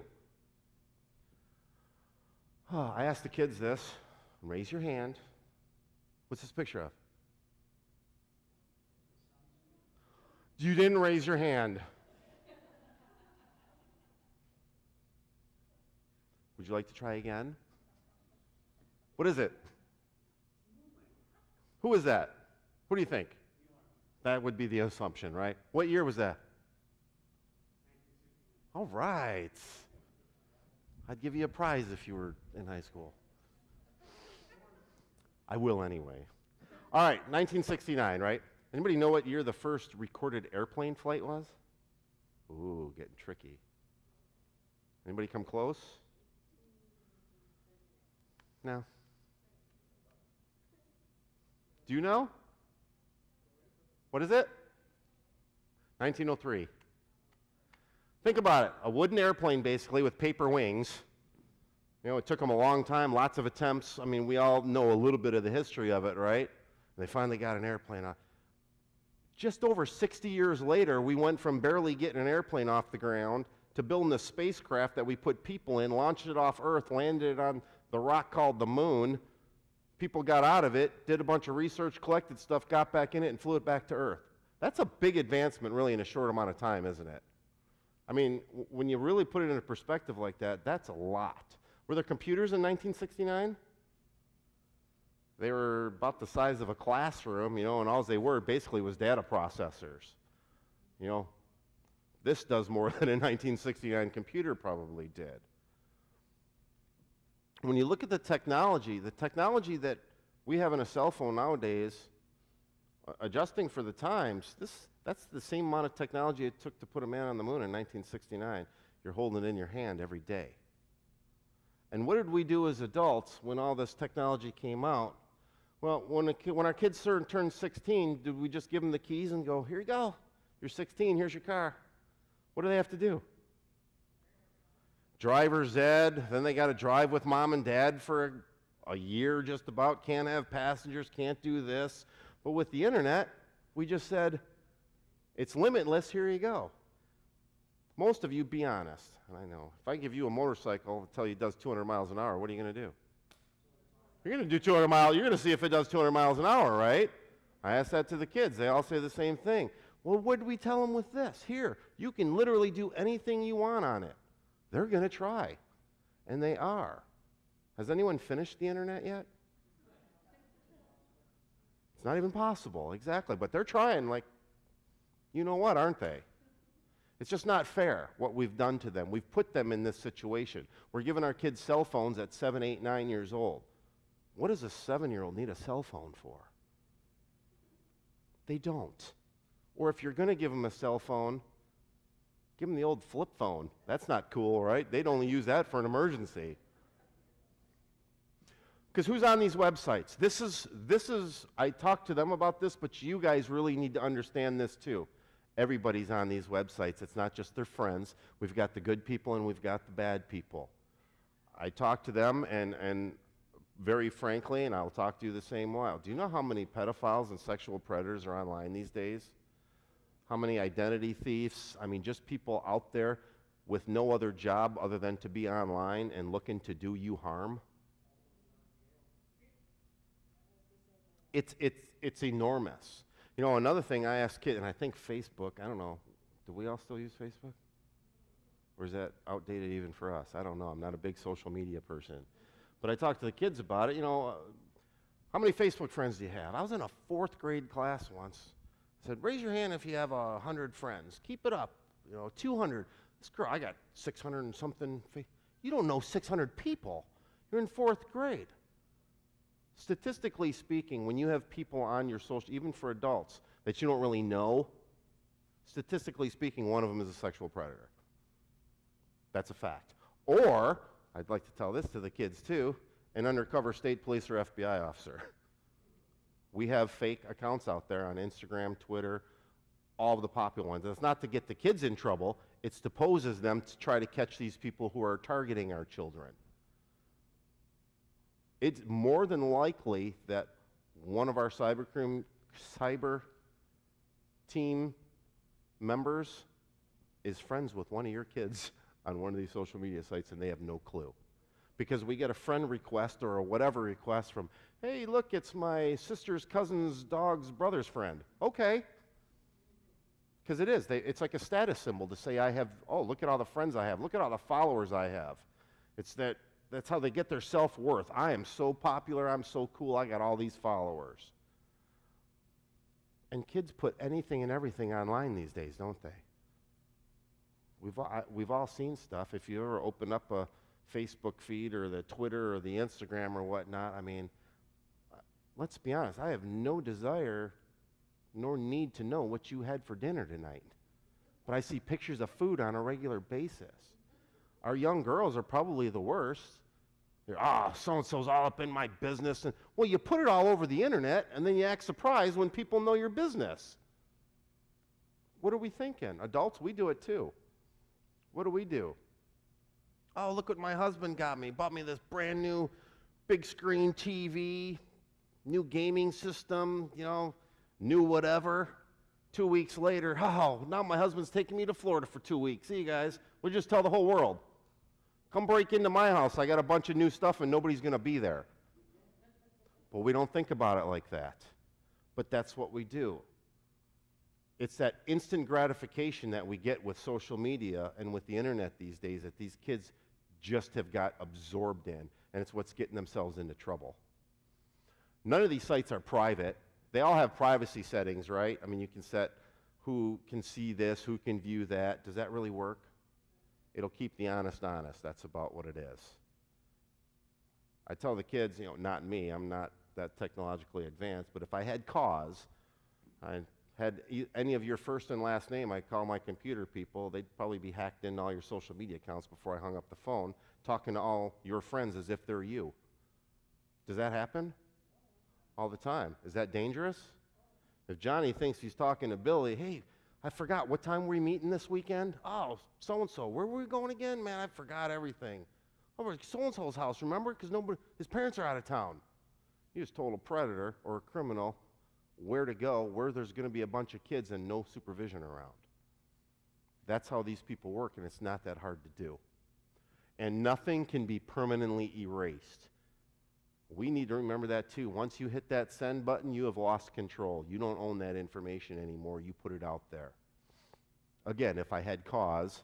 I asked the kids this. Raise your hand. What's this picture of? You didn't raise your hand. Would you like to try again? What is it? Who is that? What do you think? That would be the assumption, right? What year was that? All right. I'd give you a prize if you were in high school. I will anyway. All right, 1969, right? Anybody know what year the first recorded airplane flight was? Ooh, getting tricky. Anybody come close? No. Do you know? What is it? 1903. Think about it. A wooden airplane, basically, with paper wings. It took them a long time, lots of attempts. I mean, we all know a little bit of the history of it, right? And they finally got an airplane on. Just over 60 years later, we went from barely getting an airplane off the ground to building a spacecraft that we put people in, launched it off Earth, landed it on the rock called the moon. People got out of it, did a bunch of research, collected stuff, got back in it, and flew it back to Earth. That's a big advancement, really, in a short amount of time, isn't it? I mean, when you really put it in a perspective like that, that's a lot. Were there computers in 1969? They were about the size of a classroom, and all they were basically was data processors. This does more than a 1969 computer probably did. When you look at the technology that we have in a cell phone nowadays, adjusting for the times, that's the same amount of technology it took to put a man on the moon in 1969. You're holding it in your hand every day. And what did we do as adults when all this technology came out? Well, when our kids turned 16, did we just give them the keys and go, here you go, you're 16, here's your car? What do they have to do? Driver's ed, then they got to drive with mom and dad for a year just about, can't have passengers, can't do this. But with the internet, we just said, it's limitless, here you go. Most of you, be honest, and I know, if I give you a motorcycle and tell you it does 200 miles an hour, what are you going to do? You're going to do 200 miles. You're going to see if it does 200 miles an hour, right? I asked that to the kids. They all say the same thing. Well, what did we tell them with this? Here, you can literally do anything you want on it. They're going to try, and they are. Has anyone finished the internet yet? It's not even possible, exactly. But they're trying like, you know what, aren't they? It's just not fair what we've done to them. We've put them in this situation. We're giving our kids cell phones at 7, 8, 9 years old. What does a 7-year-old need a cell phone for? They don't. Or if you're going to give them a cell phone, give them the old flip phone. That's not cool, right? They'd only use that for an emergency. Because who's on these websites? This is, I talked to them about this, but you guys really need to understand this too. Everybody's on these websites. It's not just their friends. We've got the good people and we've got the bad people. I talked to them and very frankly, and I'll talk to you the same way. Do you know how many pedophiles and sexual predators are online these days? How many identity thieves? I mean, just people out there with no other job other than to be online and looking to do you harm. It's enormous. You know, another thing I ask kids, and I think Facebook, I don't know, do we all still use Facebook? Or is that outdated even for us? I don't know. I'm not a big social media person. But I talked to the kids about it. You know, how many Facebook friends do you have? I was in a 4th grade class once. I said, raise your hand if you have 100 friends. Keep it up. You know, 200. This girl, I got 600 and something. You don't know 600 people. You're in 4th grade. Statistically speaking, when you have people on your social, even for adults, that you don't really know, statistically speaking, one of them is a sexual predator. That's a fact. Or, I'd like to tell this to the kids too, an undercover state police or FBI officer. We have fake accounts out there on Instagram, Twitter, all of the popular ones. And it's not to get the kids in trouble, it's to pose as them to try to catch these people who are targeting our children. It's more than likely that one of our cyber team members is friends with one of your kids on one of these social media sites and they have no clue. Because we get a friend request or a whatever request from, hey, look, it's my sister's cousin's dog's brother's friend. Okay. Because it is. It's like a status symbol to say I have, oh, look at all the friends I have. Look at all the followers I have. That's how they get their self-worth. I am so popular, I'm so cool, I got all these followers. And kids put anything and everything online these days, don't they? We've all seen stuff. If you ever open up a Facebook feed or the Twitter or the Instagram or whatnot, I mean, let's be honest, I have no desire nor need to know what you had for dinner tonight. But I see pictures of food on a regular basis. Our young girls are probably the worst. They're, so-and-so's all up in my business. And, well, you put it all over the internet, and then you act surprised when people know your business. What are we thinking? Adults, we do it too. What do we do? Oh, look what my husband got me. Bought me this brand new big screen TV, new gaming system, you know, new whatever. 2 weeks later, oh, now my husband's taking me to Florida for 2 weeks. See you guys. We'll just tell the whole world. Come break into my house. I got a bunch of new stuff and nobody's going to be there. But we don't think about it like that. But that's what we do. It's that instant gratification that we get with social media and with the internet these days that these kids just have got absorbed in, and it's what's getting themselves into trouble. None of these sites are private. They all have privacy settings, right? I mean, you can set who can see this, who can view that. Does that really work? It'll keep the honest honest. That's about what it is. I tell the kids, you know, not me, I'm not that technologically advanced, but if I had cause, I had any of your first and last name, I'd call my computer people, they'd probably be hacked into all your social media accounts before I hung up the phone, talking to all your friends as if they're you. Does that happen? All the time. Is that dangerous? If Johnny thinks he's talking to Billy, hey, I forgot, what time were we meeting this weekend? Oh, so-and-so, where were we going again? Man, I forgot everything. Over at so-and-so's house, remember? Because his parents are out of town. You just told a predator or a criminal where to go, where there's going to be a bunch of kids and no supervision around. That's how these people work, and it's not that hard to do. And nothing can be permanently erased. We need to remember that too. Once you hit that send button, you have lost control. You don't own that information anymore. You put it out there. Again, if I had cause,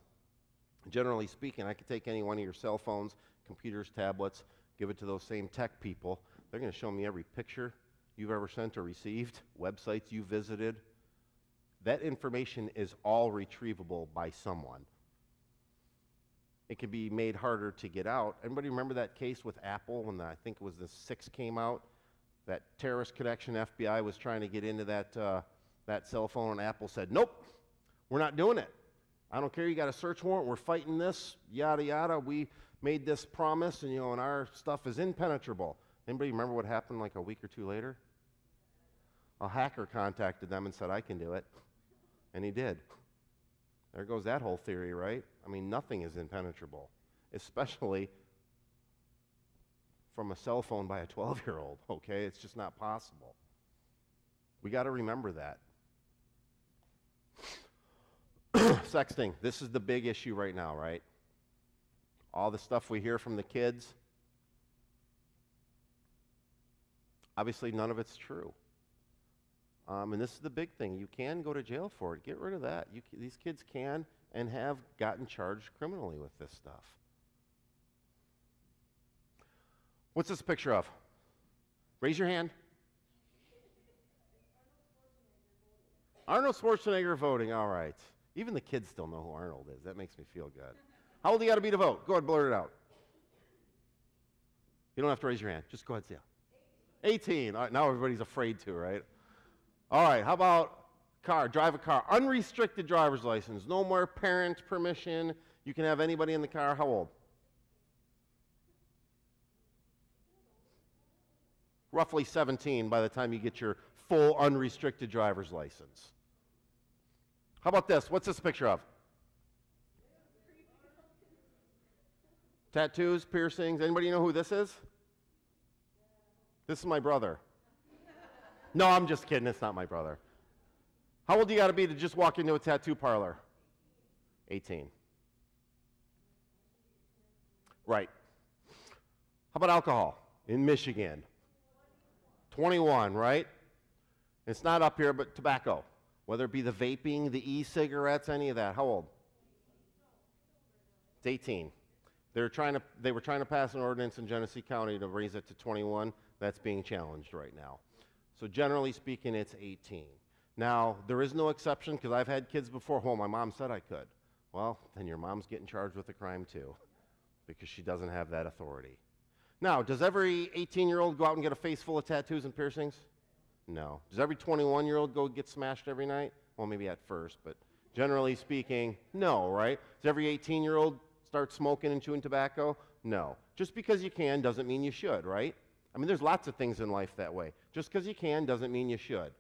generally speaking, I could take any one of your cell phones, computers, tablets, give it to those same tech people. They're going to show me every picture you've ever sent or received, websites you visited. That information is all retrievable by someone. It can be made harder to get out. Anybody remember that case with Apple when I think it was the 6 came out? That terrorist connection, FBI was trying to get into that cell phone, and Apple said, nope, we're not doing it. I don't care, you got a search warrant, we're fighting this, yada, yada. We made this promise, and, and our stuff is impenetrable. Anybody remember what happened like a week or two later? A hacker contacted them and said, I can do it. And he did. There goes that whole theory, right? I mean, nothing is impenetrable, especially from a cell phone by a 12-year-old, okay? It's just not possible. We got to remember that. Sexting, this is the big issue right now, right? All the stuff we hear from the kids, obviously none of it's true. And this is the big thing. You can go to jail for it. Get rid of that. These kids can and have gotten charged criminally with this stuff. What's this picture of? Raise your hand. Arnold Schwarzenegger voting. All right. Even the kids still know who Arnold is. That makes me feel good. How old do you got to be to vote? Go ahead, blurt it out. You don't have to raise your hand. Just go ahead and say it. 18. All right, now everybody's afraid to, right? All right, how about drive a car, unrestricted driver's license, no more parent permission, you can have anybody in the car, how old? Roughly 17 by the time you get your full unrestricted driver's license. How about this, what's this picture of? Tattoos, piercings, anybody know who this is? This is my brother. No, I'm just kidding. It's not my brother. How old do you got to be to just walk into a tattoo parlor? 18. Right. How about alcohol in Michigan? 21, right? It's not up here, but tobacco, whether it be the vaping, the e-cigarettes, any of that. How old? It's 18. They were trying to pass an ordinance in Genesee County to raise it to 21. That's being challenged right now. So generally speaking, it's 18. Now, there is no exception because I've had kids before, well, my mom said I could. Well, then your mom's getting charged with a crime too because she doesn't have that authority. Now, does every 18-year-old go out and get a face full of tattoos and piercings? No. Does every 21-year-old go get smashed every night? Well, maybe at first, but generally speaking, no, right? Does every 18-year-old start smoking and chewing tobacco? No. Just because you can doesn't mean you should, right? I mean, there's lots of things in life that way. Just because you can doesn't mean you should.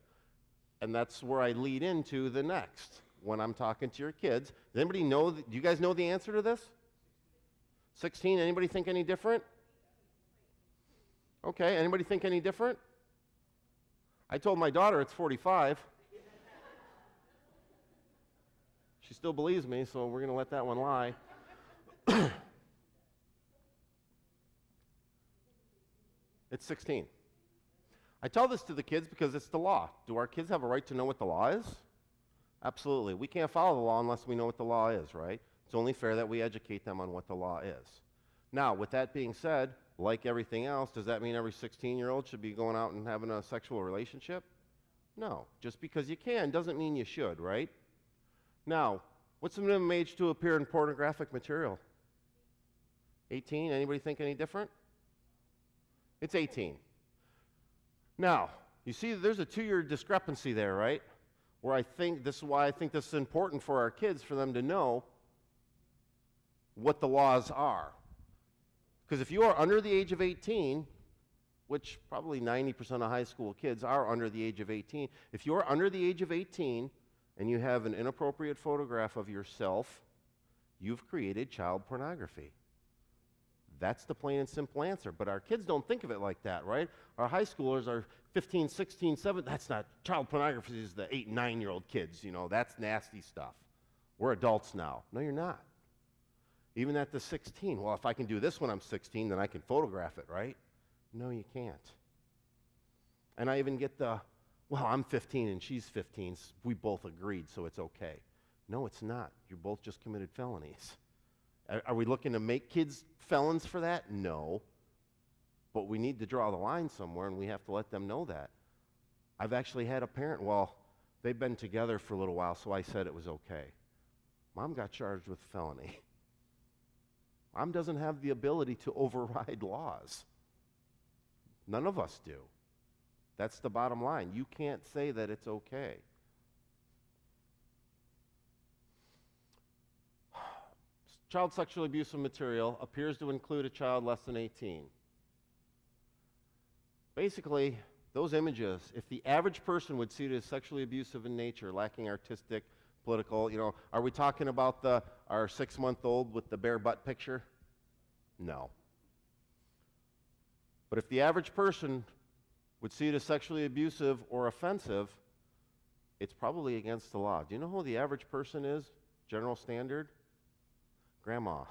And that's where I lead into the next when I'm talking to your kids. Does anybody know, do you guys know the answer to this? 16, anybody think any different? Okay, anybody think any different? I told my daughter it's 45. She still believes me, so we're going to let that one lie. It's 16. I tell this to the kids because it's the law. Do our kids have a right to know what the law is? Absolutely. We can't follow the law unless we know what the law is, right? It's only fair that we educate them on what the law is. Now, with that being said, like everything else, does that mean every 16-year-old should be going out and having a sexual relationship? No. Just because you can doesn't mean you should, right? Now, what's the minimum age to appear in pornographic material? 18? Anybody think any different? It's 18. Now, you see there's a 2-year discrepancy there, right? Where I think, this is why I think this is important for our kids, for them to know what the laws are. Because if you are under the age of 18, which probably 90% of high school kids are under the age of 18, if you are under the age of 18 and you have an inappropriate photograph of yourself, you've created child pornography. That's the plain and simple answer. But our kids don't think of it like that, right? Our high schoolers are 15, 16, 17. That's not, child pornography is the 8 and 9-year-old kids, you know, that's nasty stuff. We're adults now. No, you're not. Even at the 16, well, if I can do this when I'm 16, then I can photograph it, right? No, you can't. And I even get the, well, I'm 15 and she's 15. We both agreed, so it's okay. No, it's not. You both just committed felonies. Are we looking to make kids felons for that? No. But we need to draw the line somewhere, and we have to let them know that. I've actually had a parent, well, they've been together for a little while, so I said it was okay. Mom got charged with felony. Mom doesn't have the ability to override laws. None of us do. That's the bottom line. You can't say that it's okay. Child sexually abusive material appears to include a child less than 18. Basically, those images, if the average person would see it as sexually abusive in nature, lacking artistic, political, are we talking about our 6-month-old with the bare butt picture? No. But if the average person would see it as sexually abusive or offensive, it's probably against the law. Do you know who the average person is? General standard? Grandma.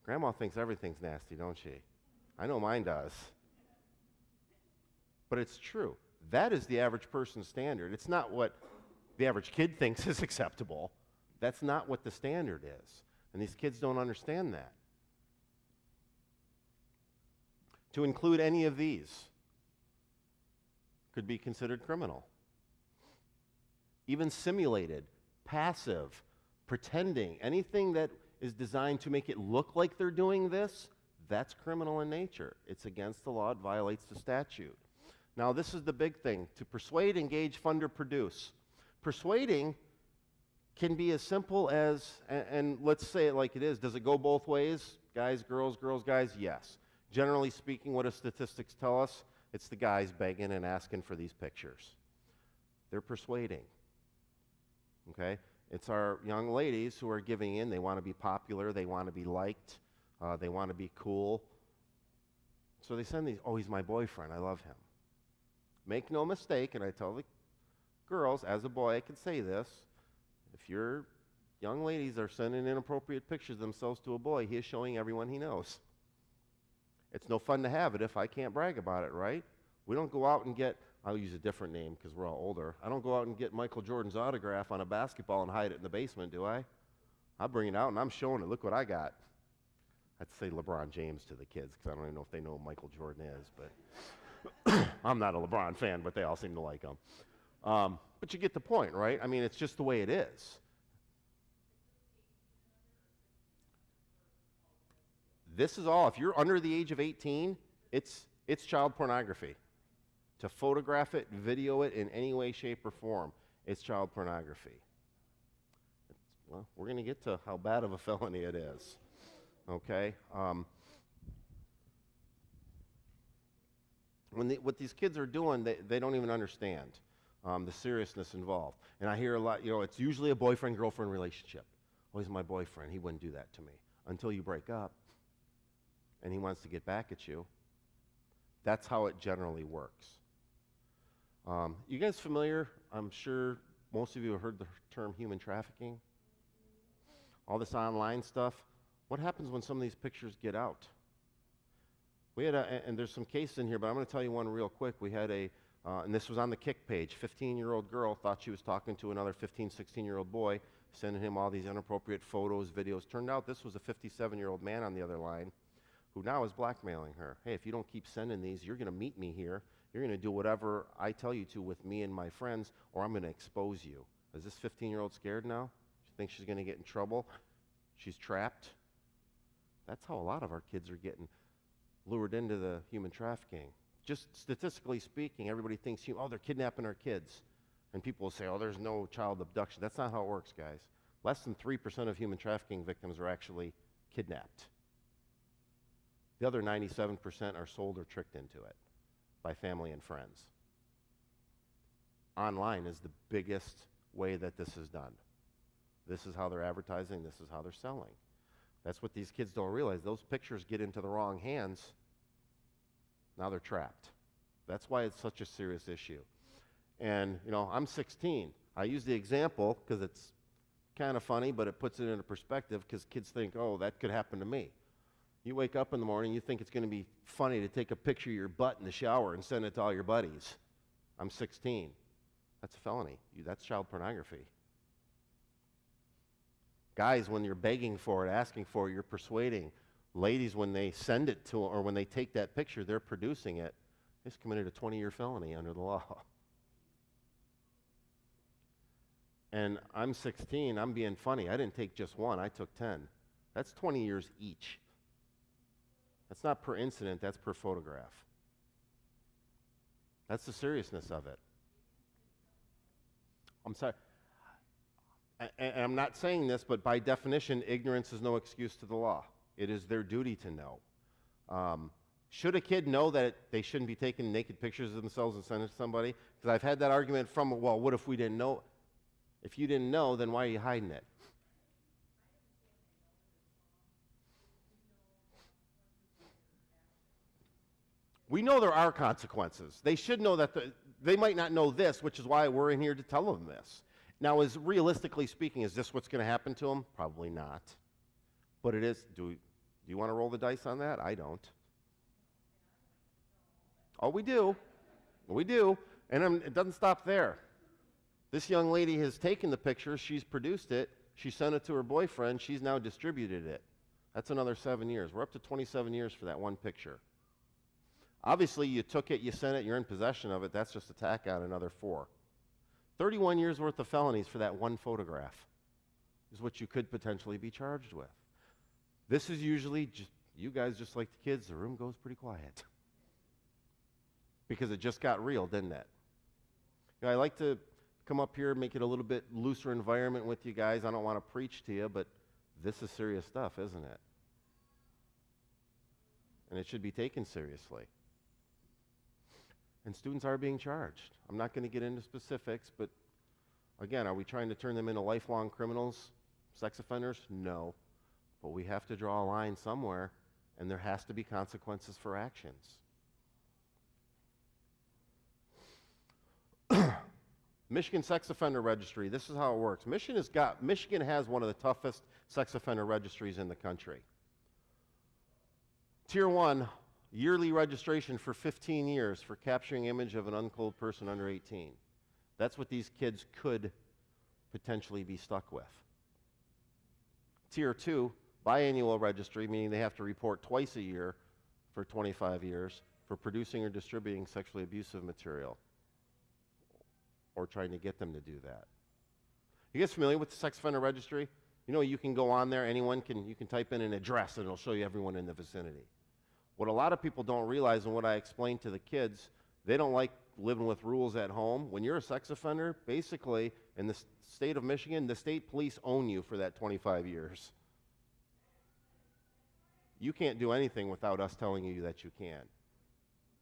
Grandma thinks everything's nasty, don't she? I know mine does. But it's true. That is the average person's standard. It's not what the average kid thinks is acceptable. That's not what the standard is. And these kids don't understand that. To include any of these could be considered criminal. Even simulated, passive, pretending, anything that is designed to make it look like they're doing this, that's criminal in nature. It's against the law. It violates the statute. Now, this is the big thing. To persuade, engage, fund, or produce. Persuading can be as simple as, and let's say it like it is, does it go both ways? Guys, girls, guys? Yes. Generally speaking, what do statistics tell us? It's the guys begging and asking for these pictures. They're persuading. Okay? It's our young ladies who are giving in. They want to be popular. They want to be liked. They want to be cool. So they send these, oh, he's my boyfriend. I love him. Make no mistake, and I tell the girls, as a boy, I can say this, if your young ladies are sending inappropriate pictures of themselves to a boy, he is showing everyone he knows. It's no fun to have it if I can't brag about it, right? We don't go out and get, I'll use a different name because we're all older. I don't go out and get Michael Jordan's autograph on a basketball and hide it in the basement, do I? I bring it out and I'm showing it. Look what I got. I'd say LeBron James to the kids because I don't even know if they know who Michael Jordan is, but I'm not a LeBron fan, but they all seem to like him. But you get the point, right? I mean, it's just the way it is. This is all, if you're under the age of 18, it's child pornography. To photograph it, video it in any way, shape, or form, it's child pornography. Well, we're going to get to how bad of a felony it is. Okay? What these kids are doing, they don't even understand the seriousness involved. And I hear a lot, it's usually a boyfriend-girlfriend relationship. Oh, he's my boyfriend. He wouldn't do that to me. Until you break up and he wants to get back at you. That's how it generally works. You guys familiar? I'm sure most of you have heard the term human trafficking. All this online stuff. What happens when some of these pictures get out? We had and there's some cases in here, but I'm going to tell you one real quick. We had and this was on the Kick page, 15-year-old girl thought she was talking to another 15, 16-year-old boy, sending him all these inappropriate photos, videos. Turned out this was a 57-year-old man on the other line who now is blackmailing her. Hey, if you don't keep sending these, you're going to meet me here. You're going to do whatever I tell you to with me and my friends, or I'm going to expose you. Is this 15-year-old scared now? She thinks she's going to get in trouble? She's trapped? That's how a lot of our kids are getting lured into the human trafficking. Just statistically speaking, everybody thinks, oh, they're kidnapping our kids. And people will say, oh, there's no child abduction. That's not how it works, guys. Less than 3% of human trafficking victims are actually kidnapped. The other 97% are sold or tricked into it by family and friends. Online is the biggest way that this is done. This is how they're advertising. This is how they're selling. That's what these kids don't realize. Those pictures get into the wrong hands. Now they're trapped. That's why it's such a serious issue. And, I'm 16. I use the example because it's kind of funny, but it puts it into perspective because kids think, oh, that could happen to me. You wake up in the morning, you think it's going to be funny to take a picture of your butt in the shower and send it to all your buddies. I'm 16. That's a felony. That's child pornography. Guys, when you're begging for it, asking for it, you're persuading. Ladies, when they send it to, or when they take that picture, they're producing it. It's committed a 20-year felony under the law. And I'm 16, I'm being funny. I didn't take just one, I took 10. That's 20 years each. That's not per incident, that's per photograph. That's the seriousness of it. I'm sorry. And I'm not saying this, but by definition, ignorance is no excuse to the law. It is their duty to know. Should a kid know that they shouldn't be taking naked pictures of themselves and sending it to somebody? Because I've had that argument from, well, what if we didn't know? If you didn't know, then why are you hiding it? We know there are consequences. They should know that they might not know this, which is why we're in here to tell them this. Now, realistically speaking, is this what's going to happen to them? Probably not. But it is. Do you want to roll the dice on that? I don't. Oh, we do. We do. And it doesn't stop there. This young lady has taken the picture. She's produced it. She sent it to her boyfriend. She's now distributed it. That's another 7 years. We're up to 27 years for that one picture. Obviously, you took it, you sent it, you're in possession of it. That's just a tack on another 4. 31 years worth of felonies for that one photograph is what you could potentially be charged with. This is usually just, you guys just like the kids, the room goes pretty quiet. Because it just got real, didn't it? You know, I like to come up here, make it a little bit looser environment with you guys. I don't want to preach to you, but this is serious stuff, isn't it? And it should be taken seriously. And students are being charged. I'm not going to get into specifics, but again, are we trying to turn them into lifelong criminals, sex offenders? No. But we have to draw a line somewhere, and there has to be consequences for actions. Michigan Sex Offender Registry, this is how it works. Michigan has one of the toughest sex offender registries in the country. Tier 1, yearly registration for 15 years for capturing image of an unclothed person under 18. That's what these kids could potentially be stuck with. Tier 2, biannual registry, meaning they have to report twice a year for 25 years for producing or distributing sexually abusive material, or trying to get them to do that. You guys familiar with the sex offender registry? You know, you can go on there, you can type in an address and it'll show you everyone in the vicinity. What a lot of people don't realize, and what I explain to the kids, they don't like living with rules at home. When you're a sex offender, basically, in the state of Michigan, the state police own you for that 25 years. You can't do anything without us telling you that you can.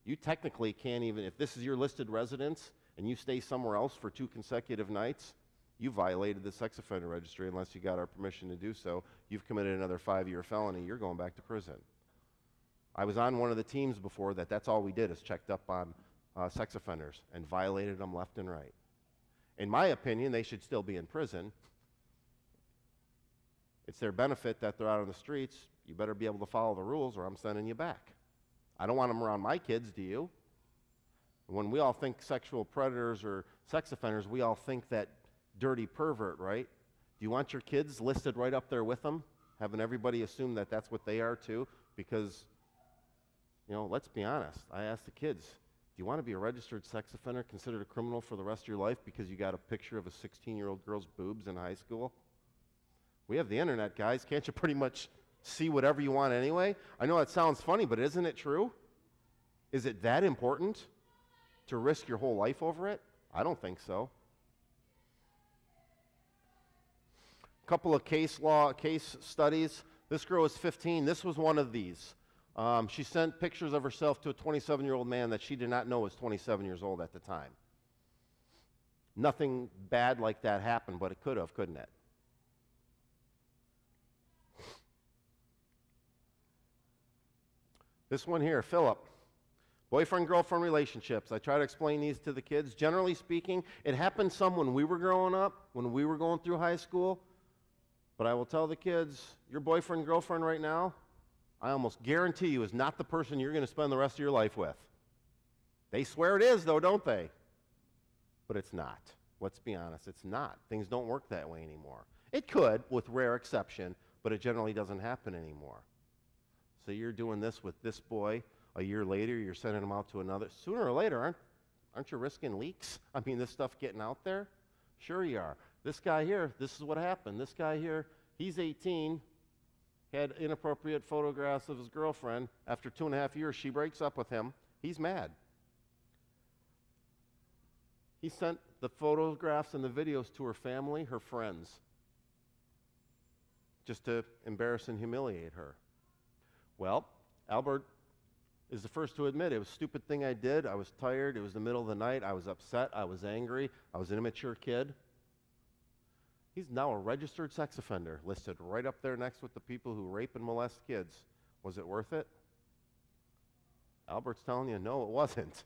You technically can't even, if this is your listed residence, and you stay somewhere else for 2 consecutive nights, you violated the sex offender registry unless you got our permission to do so. You've committed another 5-year felony. You're going back to prison. I was on one of the teams before that's all we did is checked up on sex offenders and violated them left and right. In my opinion, they should still be in prison. It's their benefit that they're out on the streets. You better be able to follow the rules or I'm sending you back. I don't want them around my kids, do you? When we all think sexual predators or sex offenders, we all think that dirty pervert, right? Do you want your kids listed right up there with them? Having everybody assume that that's what they are too? Because, you know, let's be honest. I asked the kids, do you want to be a registered sex offender, considered a criminal for the rest of your life because you got a picture of a 16-year-old girl's boobs in high school? We have the internet, guys. Can't you pretty much see whatever you want anyway? I know it sounds funny, but isn't it true? Is it that important to risk your whole life over it? I don't think so. A couple of case studies. This girl was 15. This was one of these. She sent pictures of herself to a 27-year-old man that she did not know was 27 years old at the time. Nothing bad like that happened, but it could have, couldn't it? This one here, Philip. Boyfriend-girlfriend relationships. I try to explain these to the kids. Generally speaking, it happened some when we were growing up, when we were going through high school. But I will tell the kids, your boyfriend-girlfriend right now, I almost guarantee you is not the person you're going to spend the rest of your life with. They swear it is, though, don't they? But it's not. Let's be honest, it's not. Things don't work that way anymore. It could, with rare exception, but it generally doesn't happen anymore. So you're doing this with this boy. A year later, you're sending him out to another. Sooner or later, aren't you risking leaks? I mean, this stuff getting out there? Sure you are. This guy here, this is what happened. This guy here, he's 18, had inappropriate photographs of his girlfriend. After 2.5 years, she breaks up with him. He's mad. He sent the photographs and the videos to her family, her friends, just to embarrass and humiliate her. Well, Albert is the first to admit it was a stupid thing I did. I was tired. It was the middle of the night. I was upset. I was angry. I was an immature kid. He's now a registered sex offender, listed right up there next with the people who rape and molest kids. Was it worth it? Albert's telling you, no, it wasn't.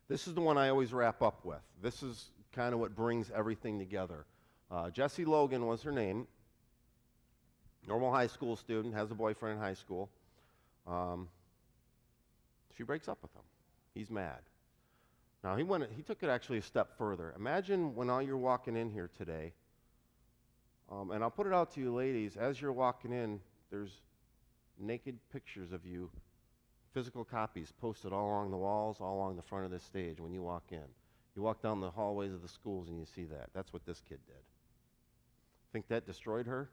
This is the one I always wrap up with. This is kind of what brings everything together. Jessie Logan was her name. Normal high school student, has a boyfriend in high school. She breaks up with him. He's mad. Now, he took it actually a step further. Imagine when all you're walking in here today, and I'll put it out to you ladies, as you're walking in, there's naked pictures of you, physical copies posted all along the walls, all along the front of this stage when you walk in. You walk down the hallways of the schools and you see that. That's what this kid did. Think that destroyed her?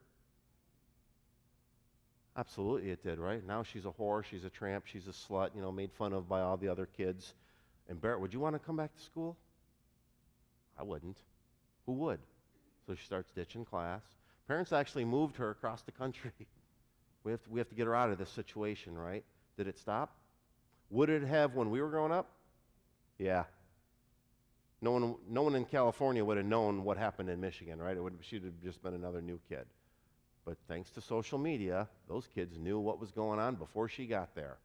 Absolutely it did, right? Now she's a whore, she's a tramp, she's a slut, made fun of by all the other kids. And Barrett, would you want to come back to school? I wouldn't. Who would? So she starts ditching class. Parents actually moved her across the country. We have to get her out of this situation, right? Did it stop? Would it have when we were growing up? Yeah. No one in California would have known what happened in Michigan, right? She'd have just been another new kid. But thanks to social media, those kids knew what was going on before she got there.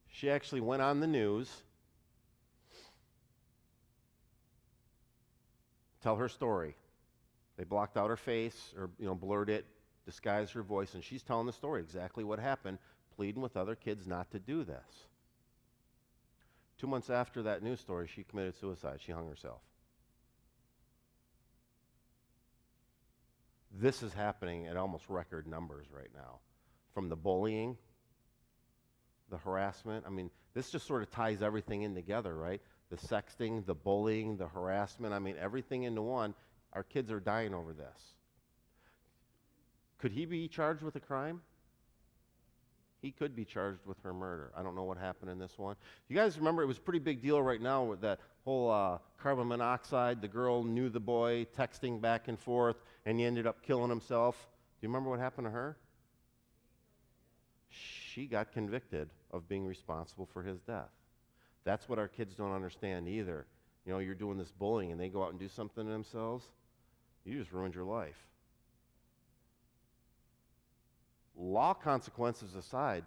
She actually went on the news, tell her story. They blocked out her face or blurred it, disguised her voice, and she's telling the story, exactly what happened, pleading with other kids not to do this. 2 months after that news story, she committed suicide. She hung herself. This is happening at almost record numbers right now. From the bullying, the harassment. I mean, this just sort of ties everything in together, right? The sexting, the bullying, the harassment. I mean, everything into one. Our kids are dying over this. Could he be charged with a crime? He could be charged with her murder. I don't know what happened in this one. You guys remember it was a pretty big deal right now with that whole carbon monoxide. The girl knew the boy, texting back and forth, and he ended up killing himself. Do you remember what happened to her? She got convicted of being responsible for his death. That's what our kids don't understand either. You're doing this bullying and they go out and do something to themselves. You just ruined your life. Law consequences aside,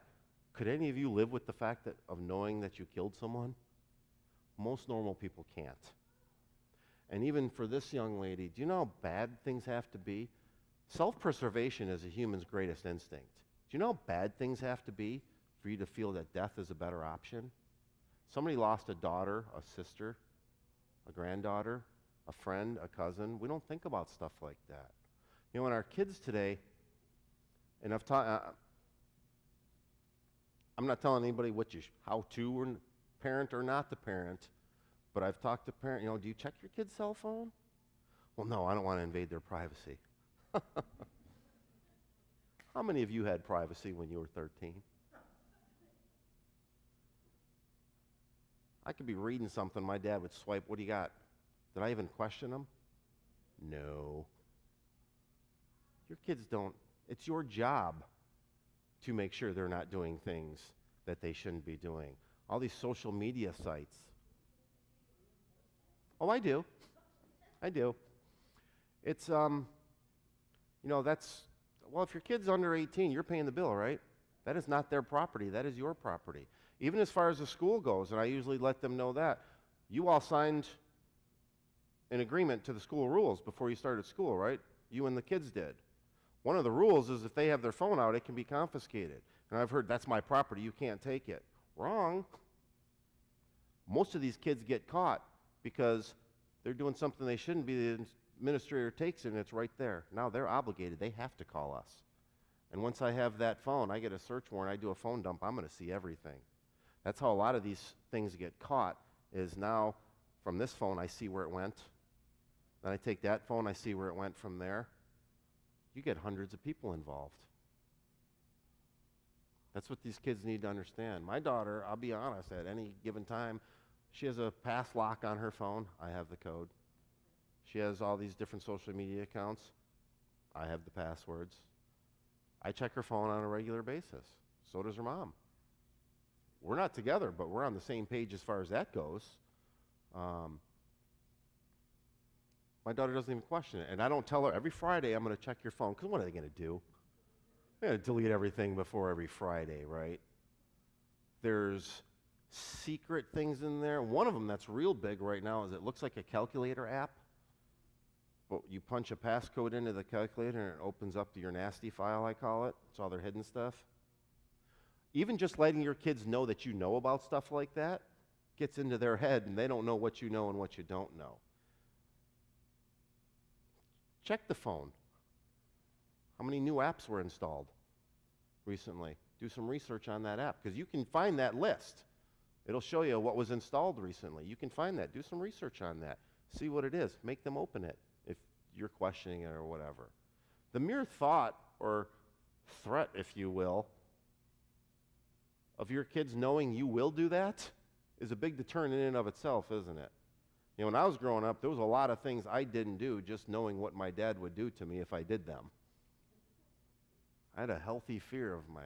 could any of you live with the fact of knowing that you killed someone? Most normal people can't. And even for this young lady, do you know how bad things have to be? Self-preservation is a human's greatest instinct. Do you know how bad things have to be for you to feel that death is a better option? Somebody lost a daughter, a sister, a granddaughter, a friend, a cousin. We don't think about stuff like that. In our kids today, and I'm not telling anybody how to parent or not to parent, but I've talked to parents, do you check your kid's cell phone? Well, no, I don't want to invade their privacy. How many of you had privacy when you were 13? I could be reading something, my dad would swipe, what do you got? Did I even question him? No. Your kids don't. It's your job to make sure they're not doing things that they shouldn't be doing. All these social media sites. Oh, I do. It's, that's, well, if your kid's under 18, you're paying the bill, right? That is not their property. That is your property. Even as far as the school goes, and I usually let them know that, you all signed an agreement to the school rules before you started school, right? You and the kids did. One of the rules is if they have their phone out, it can be confiscated. And I've heard, that's my property, you can't take it. Wrong. Most of these kids get caught because they're doing something they shouldn't be. The administrator takes it and it's right there. Now they're obligated. They have to call us. And once I have that phone, I get a search warrant, I do a phone dump, I'm going to see everything. That's how a lot of these things get caught, is now from this phone I see where it went. Then I take that phone, I see where it went from there. You get hundreds of people involved. That's what these kids need to understand. My daughter, I'll be honest, at any given time, she has a pass lock on her phone. I have the code. She has all these different social media accounts. I have the passwords. I check her phone on a regular basis. So does her mom. We're not together, but we're on the same page as far as that goes. My daughter doesn't even question it. And I don't tell her, every Friday I'm going to check your phone, because what are they going to do? They're going to delete everything before every Friday, right? There's secret things in there. One of them that's real big right now is it looks like a calculator app. But you punch a passcode into the calculator and it opens up to your nasty file, I call it. It's all their hidden stuff. Even just letting your kids know that you know about stuff like that gets into their head, and they don't know what you know and what you don't know. Check the phone. How many new apps were installed recently? Do some research on that app, because you can find that list. It'll show you what was installed recently. You can find that. Do some research on that. See what it is. Make them open it if you're questioning it or whatever. The mere thought or threat, if you will, of your kids knowing you will do that is a big deterrent in and of itself, isn't it? You know, when I was growing up, there was a lot of things I didn't do just knowing what my dad would do to me if I did them. I had a healthy fear of my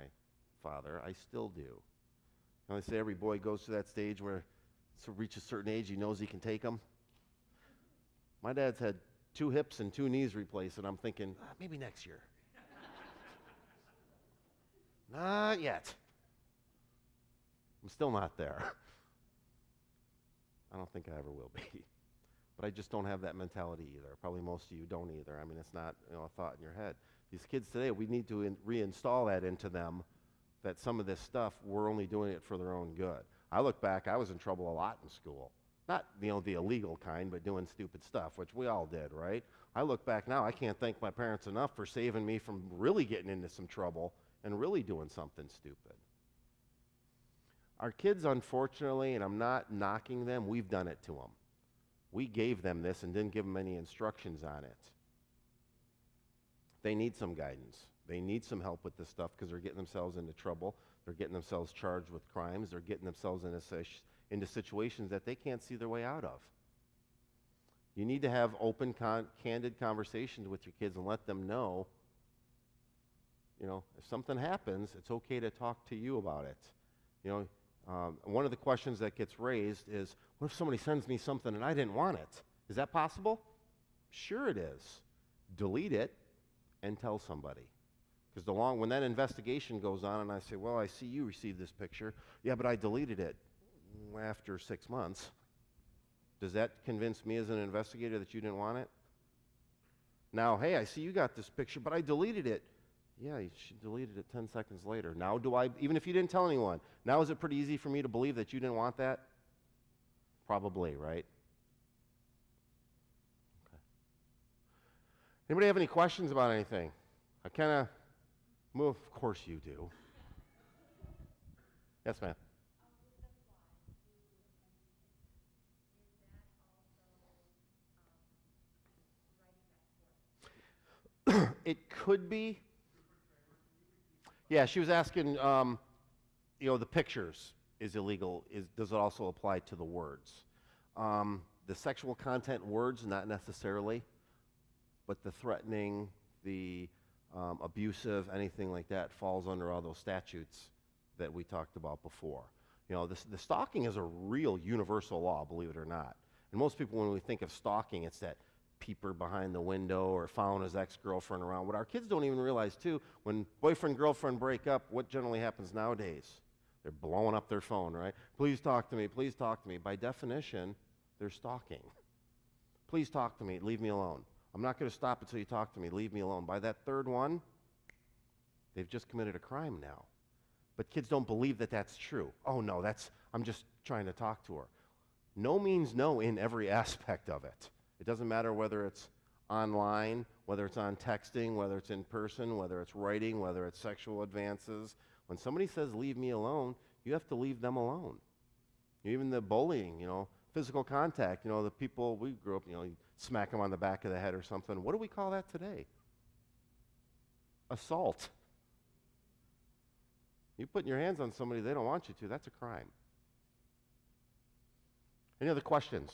father. I still do. And they say every boy goes to that stage where to reach a certain age, he knows he can take them. My dad's had 2 hips and 2 knees replaced, and I'm thinking, maybe next year. Not yet. I'm still not there. I don't think I ever will be. But I just don't have that mentality either. Probably most of you don't either. I mean, it's not, a thought in your head. These kids today, we need to reinstall that into them, that some of this stuff, we're only doing it for their own good. I look back, I was in trouble a lot in school. Not, the illegal kind, but doing stupid stuff, which we all did, right? I look back now, I can't thank my parents enough for saving me from really getting into some trouble and really doing something stupid. Our kids, unfortunately, and I'm not knocking them, we've done it to them. We gave them this and didn't give them any instructions on it. They need some guidance. They need some help with this stuff because they're getting themselves into trouble. They're getting themselves charged with crimes. They're getting themselves into situations that they can't see their way out of. You need to have open, candid conversations with your kids and let them know, if something happens, it's okay to talk to you about it. One of the questions that gets raised is, what if somebody sends me something and I didn't want it? Is that possible? Sure it is. Delete it and tell somebody. Because when that investigation goes on and I say, well, I see you received this picture. Yeah, but I deleted it after 6 months. Does that convince me as an investigator that you didn't want it? Now, hey, I see you got this picture, but I deleted it. Yeah, she deleted it 10 seconds later. Now even if you didn't tell anyone, now is it pretty easy for me to believe that you didn't want that? Probably, right? Okay. Anybody have any questions about anything? I kind of move, of course you do. Yes, ma'am. It could be. Yeah, she was asking, the pictures is illegal. Does it also apply to the words? The sexual content words, not necessarily, but the threatening, the abusive, anything like that falls under all those statutes that we talked about before. The stalking is a real universal law, believe it or not. And most people, when we think of stalking, it's that peeper behind the window or following his ex-girlfriend around. What our kids don't even realize, too, when boyfriend, girlfriend break up, what generally happens nowadays? They're blowing up their phone, right? Please talk to me, please talk to me. By definition, they're stalking. Please talk to me, leave me alone. I'm not going to stop until you talk to me. Leave me alone. By that third one, they've just committed a crime now. But kids don't believe that that's true. Oh, no, I'm just trying to talk to her. No means no in every aspect of it. It doesn't matter whether it's online, whether it's on texting, whether it's in person, whether it's writing, whether it's sexual advances. When somebody says, leave me alone, you have to leave them alone. Even the bullying, physical contact, the people we grew up, you smack them on the back of the head or something. What do we call that today? Assault. You putting your hands on somebody they don't want you to, that's a crime. Any other questions?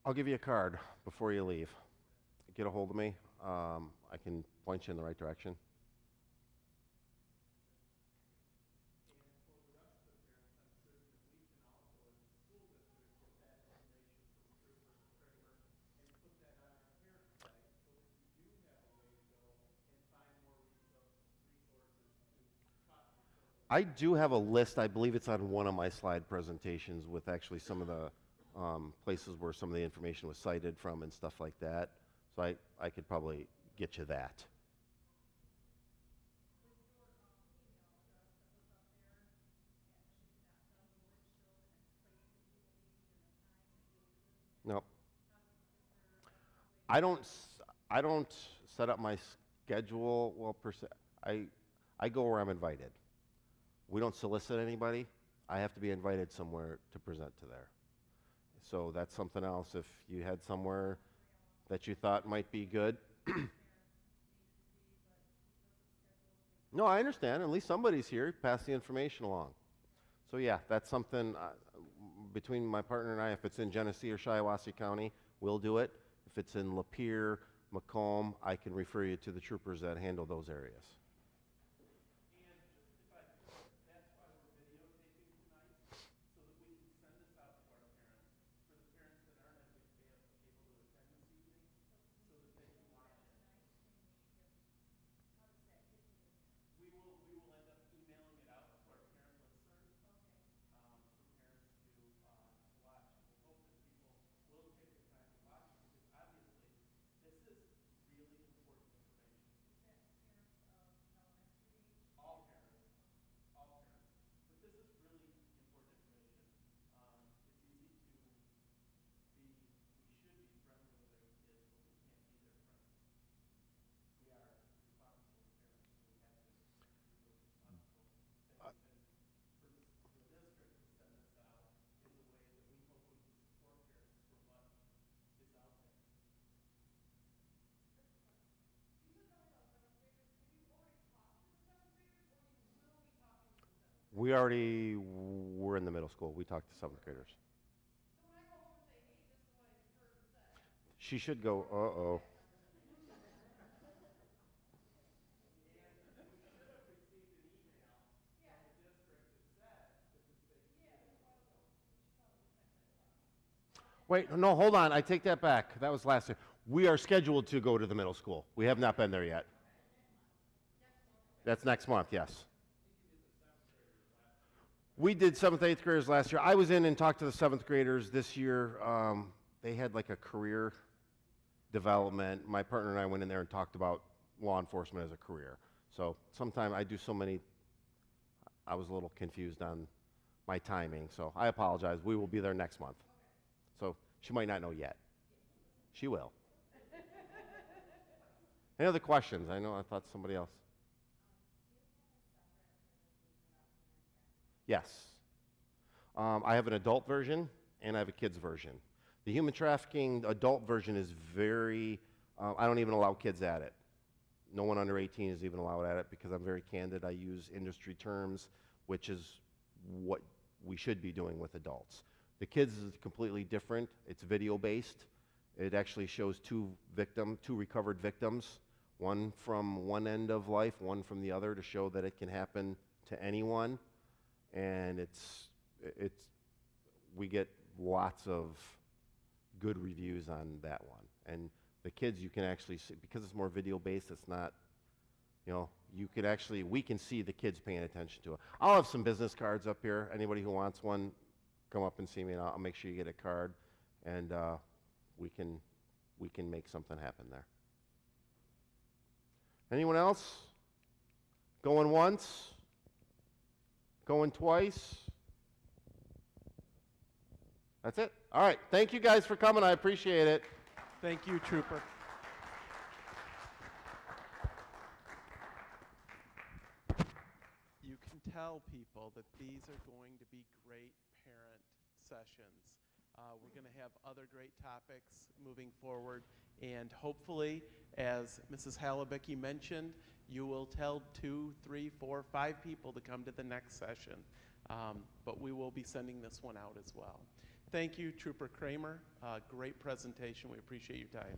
I'll give you a card before you leave. Get a hold of me. I can point you in the right direction. I do have a list, I believe it's on one of my slide presentations with actually some of the places where some of the information was cited from and stuff like that. So I could probably get you that. No. I don't set up my schedule, well, per se. I go where I'm invited. We don't solicit anybody. I have to be invited somewhere to present to there. So that's something else. If you had somewhere that you thought might be good. No, I understand. At least somebody's here. Pass the information along. So yeah, that's something between my partner and I, if it's in Genesee or Shiawassee County, we'll do it. If it's in Lapeer, Macomb, I can refer you to the troopers that handle those areas. We already were in the middle school. We talked to 7th graders. So when I go home and say, hey, this is what I heard and said. She should go, uh-oh. Wait, no, hold on. I take that back. That was last year. We are scheduled to go to the middle school. We have not been there yet. That's next month, yes. We did 7th, 8th graders last year. I was in and talked to the 7th graders this year. They had like a career development. My partner and I went in there and talked about law enforcement as a career. So sometime I do so many, I was a little confused on my timing. So I apologize. We will be there next month. So she might not know yet. She will. Any other questions? I thought somebody else. Yes. I have an adult version and I have a kids version. The human trafficking adult version is very, I don't even allow kids at it. No one under 18 is even allowed at it because I'm very candid. I use industry terms, which is what we should be doing with adults. The kids is completely different. It's video based. It actually shows two recovered victims, one from one end of life, one from the other, to show that it can happen to anyone. And we get lots of good reviews on that one. And the kids, you can actually see, because it's more video based, it's not, you know, you could actually, we can see the kids paying attention to it. I'll have some business cards up here. Anybody who wants one, come up and see me, and I'll make sure you get a card, and we can make something happen there. Anyone else? Going once? Going twice? That's it. All right. Thank you guys for coming. I appreciate it. Thank you, Trooper. You can tell people that these are going to be great parent sessions. We're going to have other great topics moving forward, and hopefully, as Mrs. Halibicki mentioned, you will tell 2, 3, 4, 5 people to come to the next session. But we will be sending this one out as well. Thank you, Trooper Kramer. Great presentation. We appreciate your time.